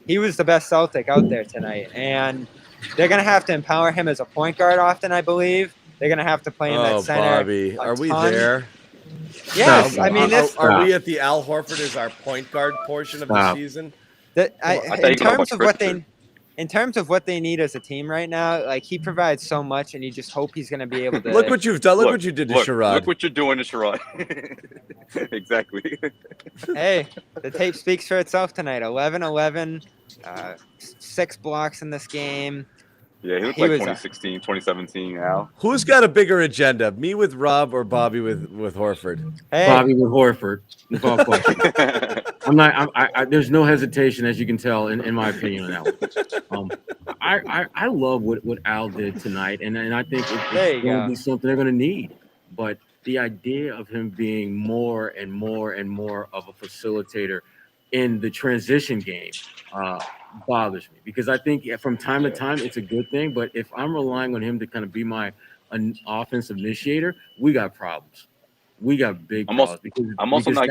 He was the best Celtic out there tonight, and they're going to have to empower him as a point guard often, I believe. They're going to have to play in that center. Bobby, are we there? Yes, I mean, are we at the Al Horford is our point guard portion of the season? In terms of what they need as a team right now, like he provides so much, and you just hope he's going to be able to. Look what you've done. Look what you did to Sherrod. Look what you're doing to Sherrod. Exactly. Hey, the tape speaks for itself tonight. 11-11, 6 blocks in this game. Yeah, he looked like 2016, 2017 Al. Who's got a bigger agenda, me with Rob or Bobby with Horford? Hey. Bobby with Horford. I'm not. There's no hesitation, as you can tell, in my opinion on that one. I love what Al did tonight, and I think it's going to be something they're going to need. But the idea of him being more and more and more of a facilitator in the transition game bothers me, because I think from time to time it's a good thing, but if I'm relying on him to kind of be my offensive initiator, we got problems. We got big problems because that's not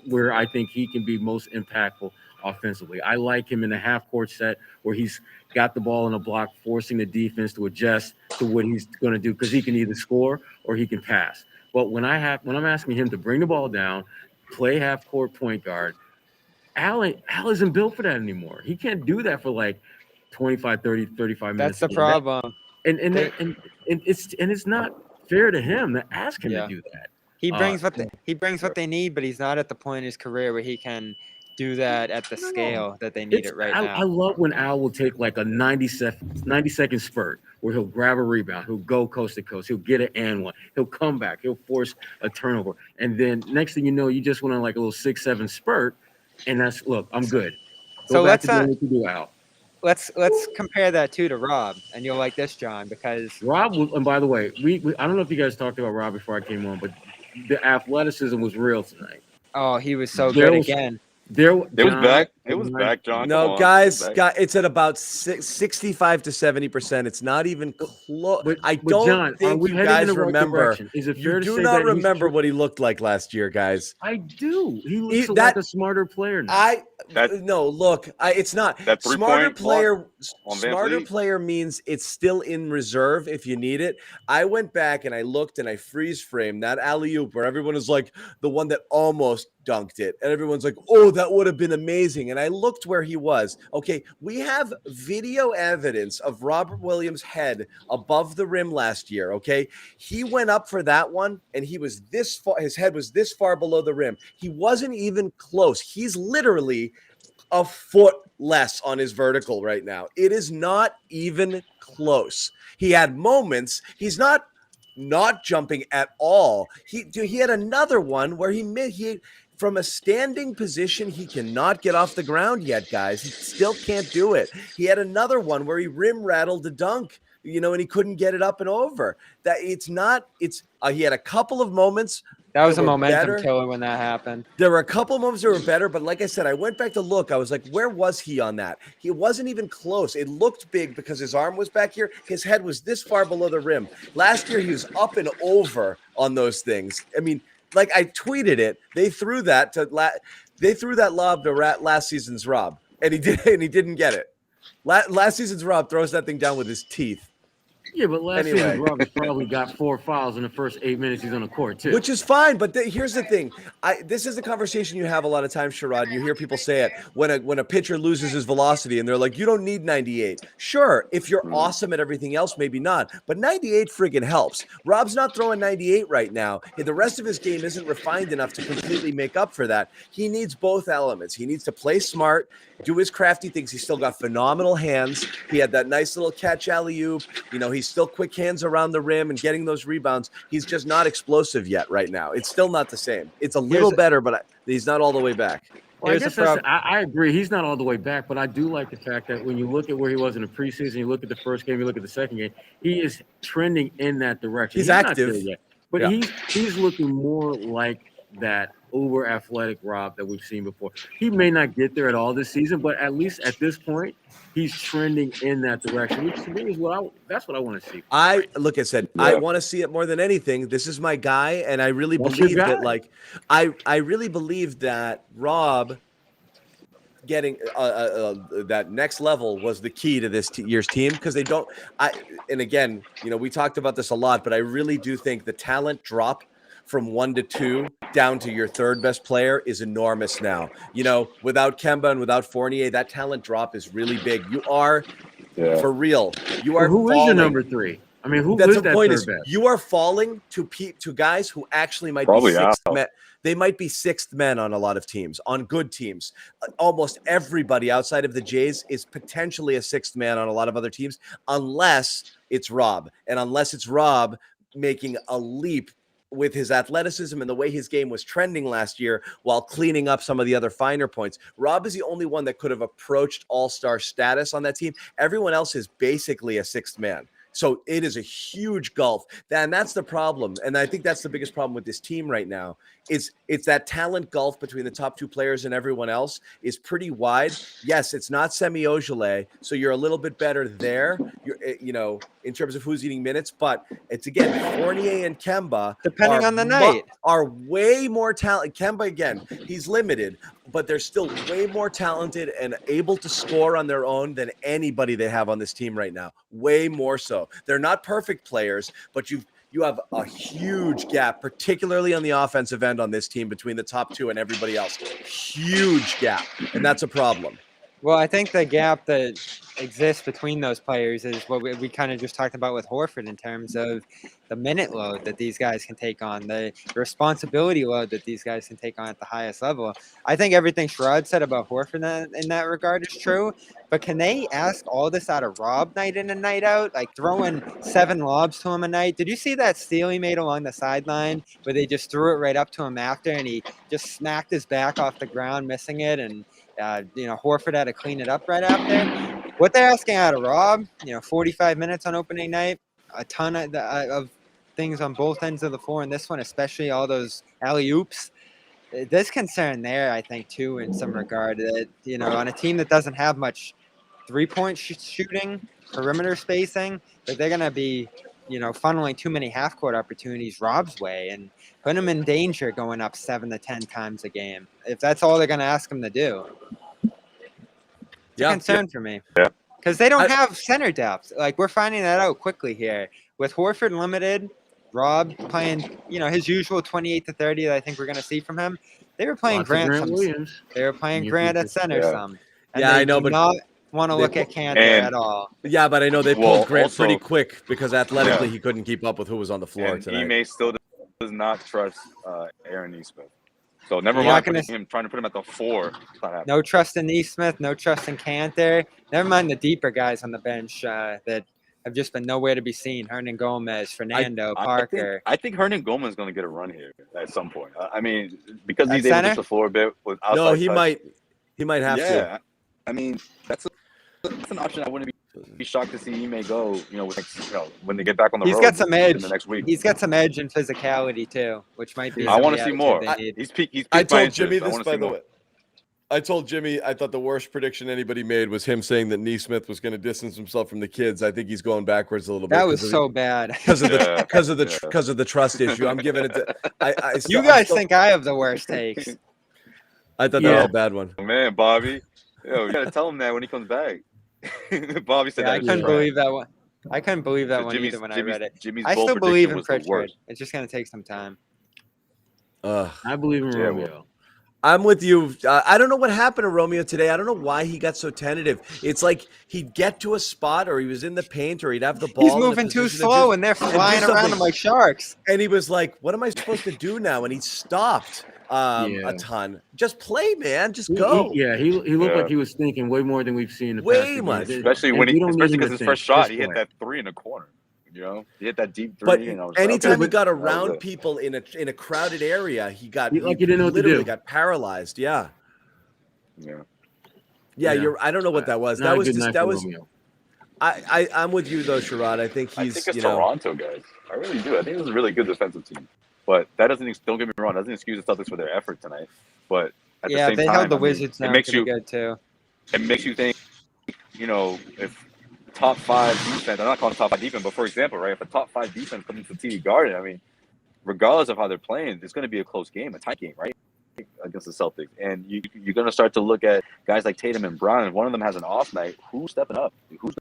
where I think he can be most impactful offensively. I like him in the half-court set where he's got the ball in a block, forcing the defense to adjust to what he's going to do, because he can either score or he can pass. But when I'm asking him to bring the ball down, play half-court point guard, Al isn't built for that anymore. He can't do that for like 25, 30, 35 minutes. That's the problem. And it's not fair to him to ask him to do that. He brings what they need, but he's not at the point in his career where he can do that at the scale that they need it right now. I love when Al will take like a 90-second spurt where he'll grab a rebound, he'll go coast to coast, he'll get an and one, he'll come back, he'll force a turnover, and then next thing you know, you just went on like a little 6-7 spurt. And that's, look, I'm good. So let's compare that to Rob, and you'll like this, John, because Rob. And by the way, we I don't know if you guys talked about Rob before I came on, but the athleticism was real tonight. Oh, he was so good again. It was back, John. No, guys, it's at about 65 to 70%. It's not even close. I don't think you guys remember. Is it fair to say do not remember what he looked like last year, guys? I do. He looks like a smarter player now. It's not. That Smarter player means it's still in reserve if you need it. I went back and I looked and I freeze framed that alley-oop where everyone is like the one that almost dunked it. And everyone's like, oh, that would have been amazing. And I looked where he was. Okay, we have video evidence of Robert Williams' head above the rim last year, okay? He went up for that one, and he was this far, his head was this far below the rim. He wasn't even close. He's literally a foot less on his vertical right now. It is not even close. He had moments. He's not jumping at all. He had another one where he from a standing position, he cannot get off the ground yet, guys. He still can't do it. He had another one where he rim rattled the dunk, and he couldn't get it up and over. He had a couple of moments. That was a momentum killer when that happened. There were a couple of moments that were better, but like I said, I went back to look. I was like, where was he on that? He wasn't even close. It looked big because his arm was back here. His head was this far below the rim. Last year, he was up and over on those things. I mean, like I tweeted it. They threw that lob to last season's Rob, and he didn't get it. Last season's Rob throws that thing down with his teeth. Yeah, but last season, Roberts probably got 4 fouls in the first 8 minutes he's on the court, too. Which is fine, but here's the thing. This is the conversation you have a lot of times, Sherrod. You hear people say it when a pitcher loses his velocity, and they're like, you don't need 98. Sure, if you're awesome at everything else, maybe not. But 98 friggin' helps. Rob's not throwing 98 right now. The rest of his game isn't refined enough to completely make up for that. He needs both elements. He needs to play smart, do his crafty things. He's still got phenomenal hands. He had that nice little catch alley-oop. He's still quick hands around the rim and getting those rebounds. He's just not explosive yet right now. It's still not the same. It's a little better, but he's not all the way back. Well, I agree. He's not all the way back, but I do like the fact that when you look at where he was in the preseason, you look at the first game, you look at the second game, he is trending in that direction. He's active. Not there yet, but he's looking more like that over athletic Rob that we've seen before. He may not get there at all this season, but at least at this point, he's trending in that direction, which to me is that's what I want to see. I want to see it more than anything. This is my guy, and I really believe that. I really believe that Rob getting that next level was the key to this year's team, because they don't. And again, we talked about this a lot, but I really do think the talent drop from 1 to 2 down to your third best player is enormous now. Without Kemba and without Fournier, that talent drop is really big. You are, for real, you are who falling. Is your number 3? I mean, That's is the that point third is best? You are falling to guys who actually might Probably be sixth men. They might be sixth men on a lot of teams, on good teams. Almost everybody outside of the Jays is potentially a sixth man on a lot of other teams, unless it's Rob. And unless it's Rob making a leap with his athleticism and the way his game was trending last year while cleaning up some of the other finer points. Rob is the only one that could have approached all-star status on that team. Everyone else is basically a sixth man. So it is a huge gulf. And that's the problem. And I think that's the biggest problem with this team right now. It's that talent gulf between the top 2 players and everyone else is pretty wide. Yes, it's not Semi Ojeleye, so you're a little bit better there, in terms of who's eating minutes. But it's, again, Fournier and Kemba, depending on the night, are way more talented. Kemba, again, he's limited, but they're still way more talented and able to score on their own than anybody they have on this team right now. Way more so. They're not perfect players, but you have a huge gap, particularly on the offensive end on this team, between the top 2 and everybody else. Huge gap, and that's a problem. Well, I think the gap that exists between those players is what we kind of just talked about with Horford in terms of the minute load that these guys can take on, the responsibility load that these guys can take on at the highest level. I think everything Sherrod said about Horford in that regard is true, but can they ask all this out of Rob night in and night out, like throwing 7 lobs to him a night? Did you see that steal he made along the sideline where they just threw it right up to him after and he just smacked his back off the ground, missing it, and Horford had to clean it up right after? What they're asking out of Rob, 45 minutes on opening night, a ton of things on both ends of the floor, and this one especially, all those alley-oops. There's concern there, I think, too, in some regard, that, on a team that doesn't have much three-point shooting, perimeter spacing, that they're going to be, funneling too many half-court opportunities Rob's way and putting him in danger going up 7 to 10 times a game, if that's all they're going to ask him to do. It's a concern for me. Yeah. Because they don't have center depth. Like, we're finding that out quickly here. With Horford limited, Rob playing, his usual 28 to 30 that I think we're going to see from him. They were playing Lots of Grant Williams. They were playing Grant at center some. And Yeah, they I know, do but not want to they look at Cantor at all. Yeah, but I know they pulled Well, Grant also- pretty quick because athletically he couldn't keep up with who was on the floor And tonight. Ime still does not trust Aaron Nesmith. So never You're mind not gonna- him trying to put him at the 4. It's not happening. No trust in Nesmith, no trust in Cantor. Never mind the deeper guys on the bench that have just been nowhere to be seen. Hernan Gomez, Fernando, Parker. I think Hernan Gomez is going to get a run here at some point. I mean, because At he's able to center? touch the floor a bit with outside No, he touch. might have to. I mean, that's an option. I wouldn't be shocked to see Ime go. When they get back on the road. He's got some edge in the next week. He's got some edge and physicality too, which might be. I want to some see of the more. attitude they need. He's peaked I my told interest. Jimmy I this, wanna by see the more. way. I told Jimmy I thought the worst prediction anybody made was him saying that Nesmith was going to distance himself from the kids. I think he's going backwards a little bit. That was so bad. because of the Yeah, because of the trust issue. I'm giving it to. You guys think I have the worst takes? I thought that was a bad one. Oh, man, Bobby. Yo, you got to tell him that when he comes back. Bobby said Yeah, I that. couldn't believe that one. I couldn't believe that So one either when I read it. Jimmy's I bold still believe in prediction was the Pritchard. worst. It's just going to take some time. I believe in Romeo. I'm with you. I don't know what happened to Romeo today. I don't know why he got so tentative. It's like he'd get to a spot or he was in the paint or he'd have the ball. He's moving too slow and they're flying around him like sharks. And he was like, what am I supposed to do now? And he stopped a ton. Just play, man. Just go. He looked like he was thinking way more than we've seen in the Way past few much. games. Especially And when we don't need him because to his think. first shot, Just he hit play. that 3 in the corner. He hit that deep 3. But and I was like, anytime okay, he got that was around it. people in a crowded area, he got He didn't know what to literally do. got paralyzed. Yeah. Yeah. Yeah, I don't know what that was. Not That a was good just night that for was. Romeo. I'm with you though, Sherrod. I think I he's think it's Toronto, guys. I really do. I think this is a really good defensive team. But that don't get me wrong, doesn't excuse the Celtics for their effort tonight. But at the same They time, held the I mean, Wizards down pretty good too. It makes you think, if top 5 defense, I'm not calling top 5 defense, but for example, right, if a top 5 defense comes into TD Garden, I mean, regardless of how they're playing, it's going to be a close game, a tight game, right, against the Celtics. And you're going to start to look at guys like Tatum and Brown. If one of them has an off night, who's stepping up? Who's going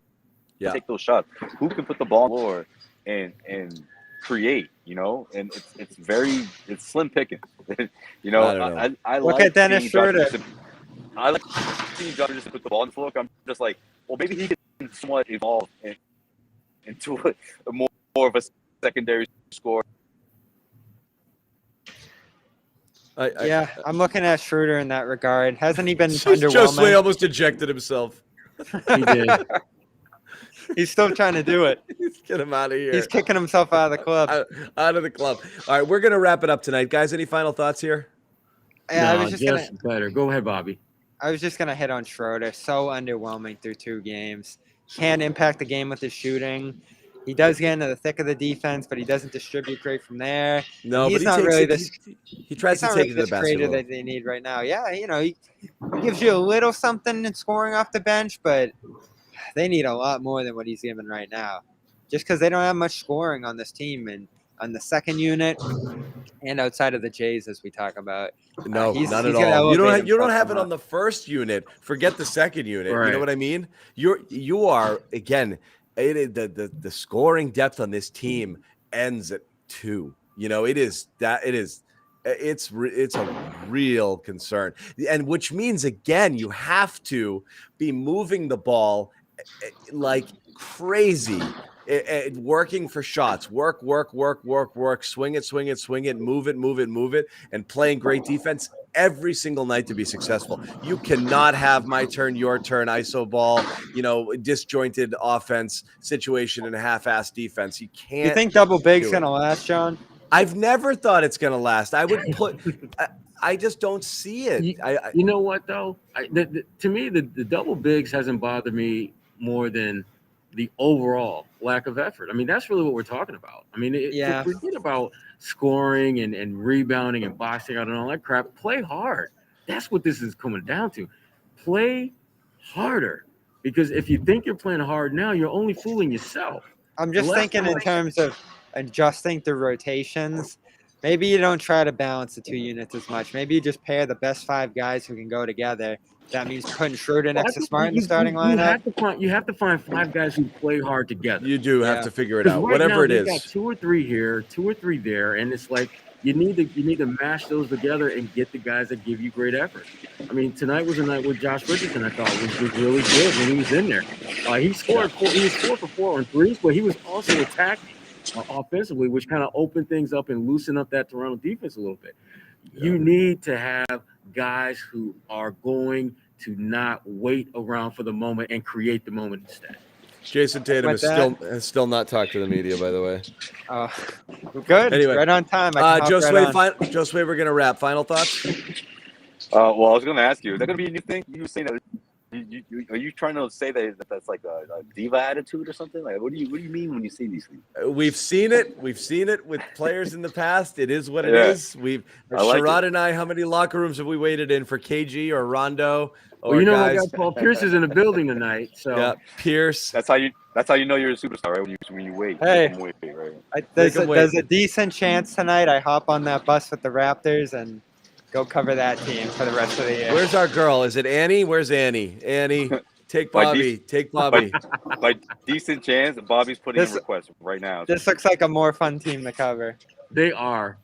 to take those shots? Who can put the ball on the floor and create, and it's slim pickings. I Look like at Dennis seeing Josh Schroeder. Richardson. I like seeing Josh Richardson put the ball on the floor. I'm just like, well, maybe he can somewhat evolve into a more of a secondary scorer. I'm looking at Schroeder in that regard. Hasn't he been Josue underwhelming? almost ejected himself. He did. He's still trying to do it. Get him out of here. He's kicking himself out of the club. Out of the club. All right, we're gonna wrap it up tonight, guys. Any final thoughts here? Yeah, No, just better. Go ahead, Bobby. I was just gonna hit on Schroeder. So underwhelming through 2 games. Can't impact the game with his shooting. He does get into the thick of the defense, but he doesn't distribute great from there. No, he's but not really this. He tries to take it to the creator basket. that they need right now. Yeah, he gives you a little something in scoring off the bench, but they need a lot more than what he's giving right now. Just because they don't have much scoring on this team and on the second unit and outside of the Jays, as we talk about. No, he's not at gonna all. You elevate don't himself have it somewhat. on the first unit. Forget the second unit. You know Right. what I mean? You are again. The scoring depth on this team ends at 2. It's a real concern, and which means again you have to be moving the ball like crazy. Working for shots, work, swing it, move it, and playing great defense every single night to be successful. You cannot have my turn, your turn, ISO ball, disjointed offense situation and a half-ass defense. You can't. You think double big's gonna last, John? I've never thought it's gonna last. I would put. I just don't see it. You know what though? To me, the double bigs hasn't bothered me more than the overall lack of effort. I mean, that's really what we're talking about. I mean, forget about scoring and rebounding and boxing out and all that crap. Play hard. That's what this is coming down to. Play harder. Because if you think you're playing hard now, you're only fooling yourself. I'm just thinking in terms of adjusting the rotations. maybe you don't try to balance the 2 units as much. Maybe you just pair the best 5 guys who can go together. That means putting Schroeder next to Smart in the starting lineup. You have to find 5 guys who play hard together. You do have to figure it Because out, right whatever now, it they've is. got 2 or 3 here, 2 or 3 there, and it's like you need to mash those together and get the guys that give you great effort. I mean, tonight was a night where Josh Richardson, I thought, was really good when he was in there. He scored 4 for 4 on threes, but he was also attacking offensively, which kind of opened things up and loosened up that Toronto defense a little bit. Yeah. You need to have guys who are going to not wait around for the moment and create the moment instead. Jason Tatum has still not talked to the media, by the way. Good. Anyway, right on time. Josue, we're gonna wrap. Final thoughts. Well, I was gonna ask you, is that gonna be a new thing? You were saying that. Are you trying to say that's like a diva attitude or something? Like, what do you mean when you say these things? We've seen it. We've seen it with players in the past. It is what it is. Sherrod and I, how many locker rooms have we waited in for KG or Rondo? Well, guys? Paul Pierce is in the building tonight. So yeah, Pierce. That's how you know you're a superstar, right? When you wait. Hey, wait, right? There's a decent chance tonight I hop on that bus with the Raptors and go cover that team for the rest of the year. Where's our girl? Is it Annie? Where's Annie? Annie, take Bobby. Take Bobby. By decent chance, Bobby's putting in requests right now. This looks like a more fun team to cover. They are.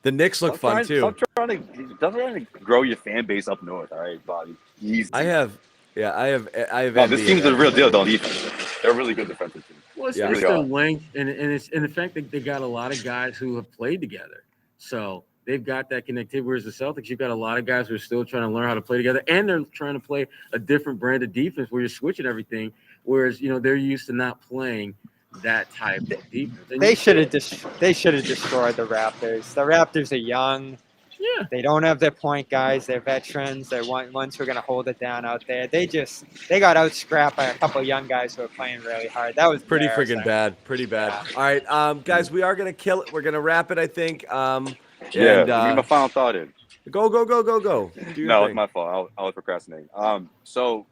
The Knicks look fun too. Stop trying to grow your fan base up north. All right, Bobby. Easy. I have. No, this team's the real deal, don't defense. They're a really good defensive team. Well, it's their length and it's in the fact that they got a lot of guys who have played together. So they've got that connectivity. Whereas the Celtics, you've got a lot of guys who are still trying to learn how to play together, and they're trying to play a different brand of defense where you're switching everything. Whereas they're used to not playing that type of defense. And they should have destroyed the Raptors. The Raptors are young. Yeah. They don't have their point guys. They're veterans. They're ones who are going to hold it down out there. They got out-scrapped by a couple of young guys who are playing really hard. That was pretty freaking bad. Pretty bad. Yeah. All right, guys, we are going to kill it. We're going to wrap it, I think. My final thought in. Go. No, it's my fault. I was procrastinating. So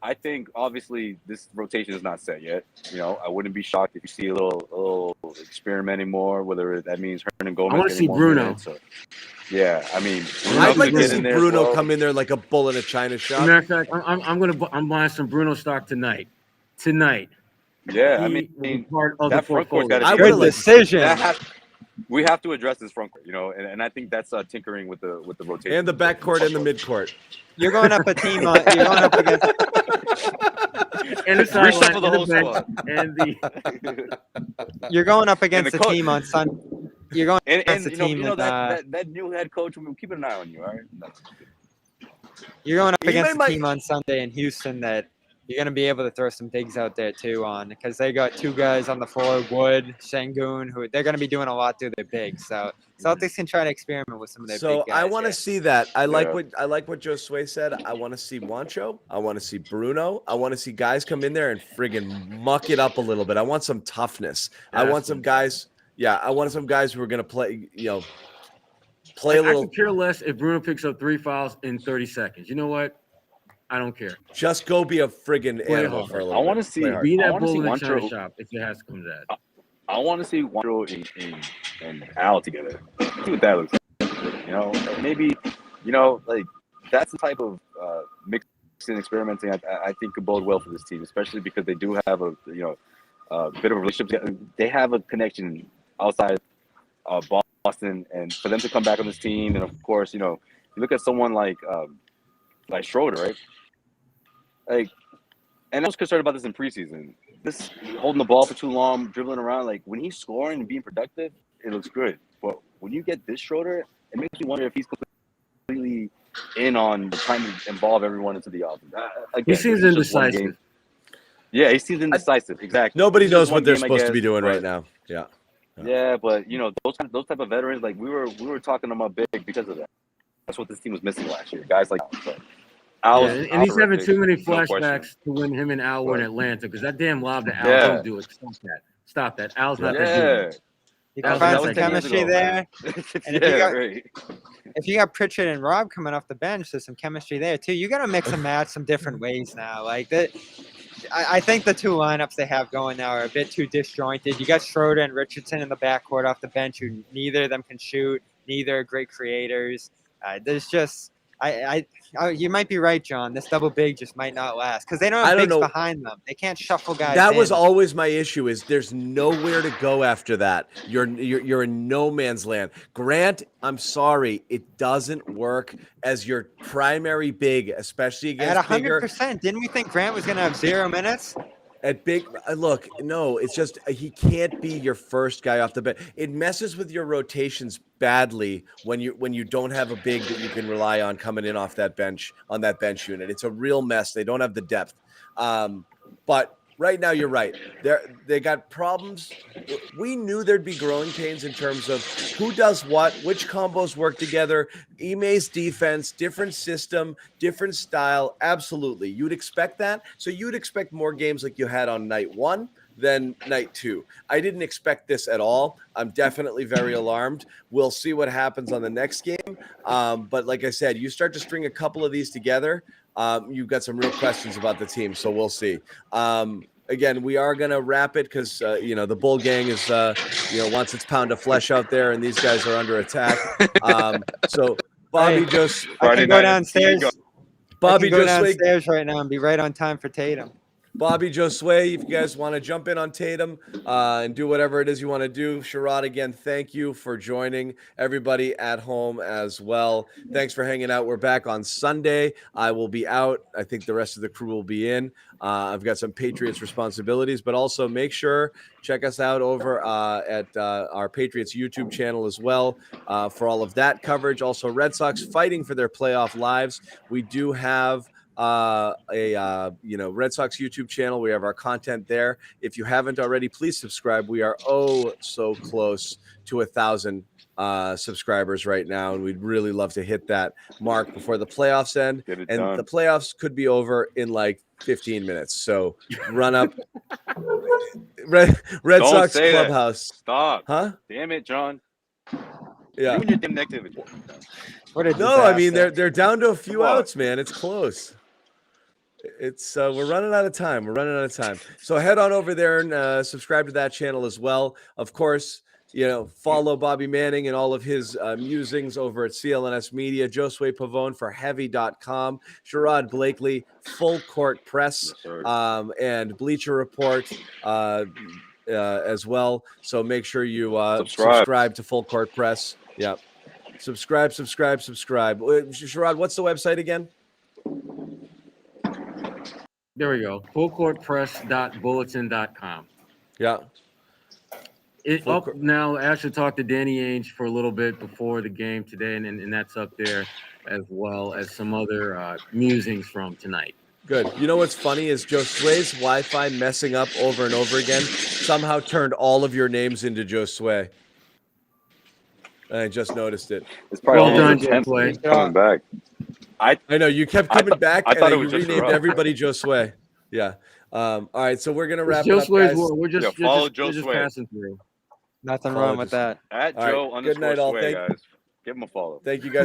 I think obviously this rotation is not set yet. I wouldn't be shocked if you see a little experimenting more, whether that means Hernan Gomez. I want to see Bruno. Yeah, I mean, I'd like to see Bruno come in there like a bull in a china shop. As a matter of fact, I'm buying some Bruno stock tonight. Yeah, I mean, part of that the front court's got a good decision. We have to address this front court, and I think that's tinkering with the rotation and the backcourt and the midcourt. You're going up a team. You're going up against. And the sideline, the whole squad. You're going up against a team on Sunday. You're going against a team. That new head coach. We're keeping an eye on you. All right. You're going up against a team on Sunday in Houston that you're going to be able to throw some digs out there too on, because they got 2 guys on the floor, Wood, Sengun, who they're going to be doing a lot through their bigs. So Celtics can try to experiment with some of their big guys. I want to see that. I like what Josue said. I want to see Juancho. I want to see Bruno. I want to see guys come in there and friggin' muck it up a little bit. I want some toughness. I want some guys. Yeah, I want some guys who are going to play. Play a little. I could care less if Bruno picks up 3 fouls in 30 seconds. You know what? I don't care. Just go be a friggin' animal for a little bit. I want to see. Be that bull in the china shop if it has to come to that. I want to see Juancho and Al together. See what that looks like. Maybe, like that's the type of mixing, experimenting I think could bode well for this team, especially because they do have a bit of a relationship. They have a connection outside of Boston, and for them to come back on this team, and of course, you look at someone like Schroeder, right? And I was concerned about this in preseason. This holding the ball for too long, dribbling around, like when he's scoring and being productive, it looks good. But when you get this Schroeder, it makes me wonder if he's completely in on trying to involve everyone into the offense. He seems indecisive. Yeah, he seems indecisive. Exactly. Nobody knows what they're supposed to be doing right now. Yeah. Yeah, but those type of veterans, like we were talking about big because of that. That's what this team was missing last year. Guys like and he's having too many flashbacks to when him and Al were in Atlanta, because that damn lob to Al, don't do it. Stop that. Al's not that dude. You can find some chemistry there. And if you got Pritchard and Rob coming off the bench, there's some chemistry there too. You got to mix and match some different ways now. Like that, I think the two lineups they have going now are a bit too disjointed. You got Schroeder and Richardson in the backcourt off the bench, who neither of them can shoot, neither are great creators. There's just you might be right, John. This double big just might not last because they don't have bigs behind them. They can't shuffle guys. That was always my issue. Is there's nowhere to go after that. You're in no man's land. Grant, I'm sorry, it doesn't work as your primary big, especially against at 100%. Didn't we think Grant was going to have 0 minutes? At big look, no, it's just he can't be your first guy off the bench. It messes with your rotations badly when you don't have a big that you can rely on coming in off that bench on that bench unit. It's a real mess. They don't have the depth. But right now, you're right. They got problems. We knew there'd be growing pains in terms of who does what, which combos work together. Ime's defense, different system, different style. Absolutely. You'd expect that. So you'd expect more games like you had on night 1 than night 2. I didn't expect this at all. I'm definitely very alarmed. We'll see what happens on the next game. But like I said, you start to string a couple of these together, you've got some real questions about the team. So we'll see. Again, we are going to wrap it because, the Bull Gang is, wants its pound of flesh out there, and these guys are under attack. So Bobby just I can go downstairs. Bobby go Josue downstairs right now and be right on time for Tatum. Bobby Josue, if you guys want to jump in on Tatum and do whatever it is you want to do. Sherrod, again, thank you for joining. Everybody at home as well. Thanks for hanging out. We're back on Sunday. I will be out. I think the rest of the crew will be in. I've got some Patriots responsibilities, but also make sure, check us out over at our Patriots YouTube channel as well for all of that coverage. Also, Red Sox fighting for their playoff lives. We do have Red Sox YouTube channel. We have our content there. If you haven't already, please subscribe. We are so close to 1,000 subscribers right now, and we'd really love to hit that mark before the playoffs end. And done. The playoffs could be over in like 15 minutes. So run up. Red Sox Clubhouse. That. Stop. Huh? Damn it, John. Yeah. You and your damn negativity. I mean they're down to a few outs, man. It's close. It's we're running out of time. So head on over there and subscribe to that channel as well. Of course, follow Bobby Manning and all of his musings over at CLNS Media. Josue Pavon for Heavy.com. Sherrod Blakely, Full Court Press, and Bleacher Report as well. So make sure you subscribe to Full Court Press. Yeah. Subscribe. Sherrod, what's the website again? There we go. fullcourtpress.bulletin.com. Yeah. Now, I actually talked to Danny Ainge for a little bit before the game today, and that's up there, as well as some other musings from tonight. Good. You know what's funny is Josue's Wi-Fi messing up over and over again somehow turned all of your names into Josue. I just noticed it. It's probably Well done, Josue. Coming back. I know you kept coming back, I thought and it was you just renamed Sherrod. everybody Josue. Yeah. All right, so we're gonna wrap it up, Josue's guys. We're just Josue. passing through. Nothing wrong with that. At All right. Joe Good night, all. _Sway, guys. Give him a follow. Thank you, guys.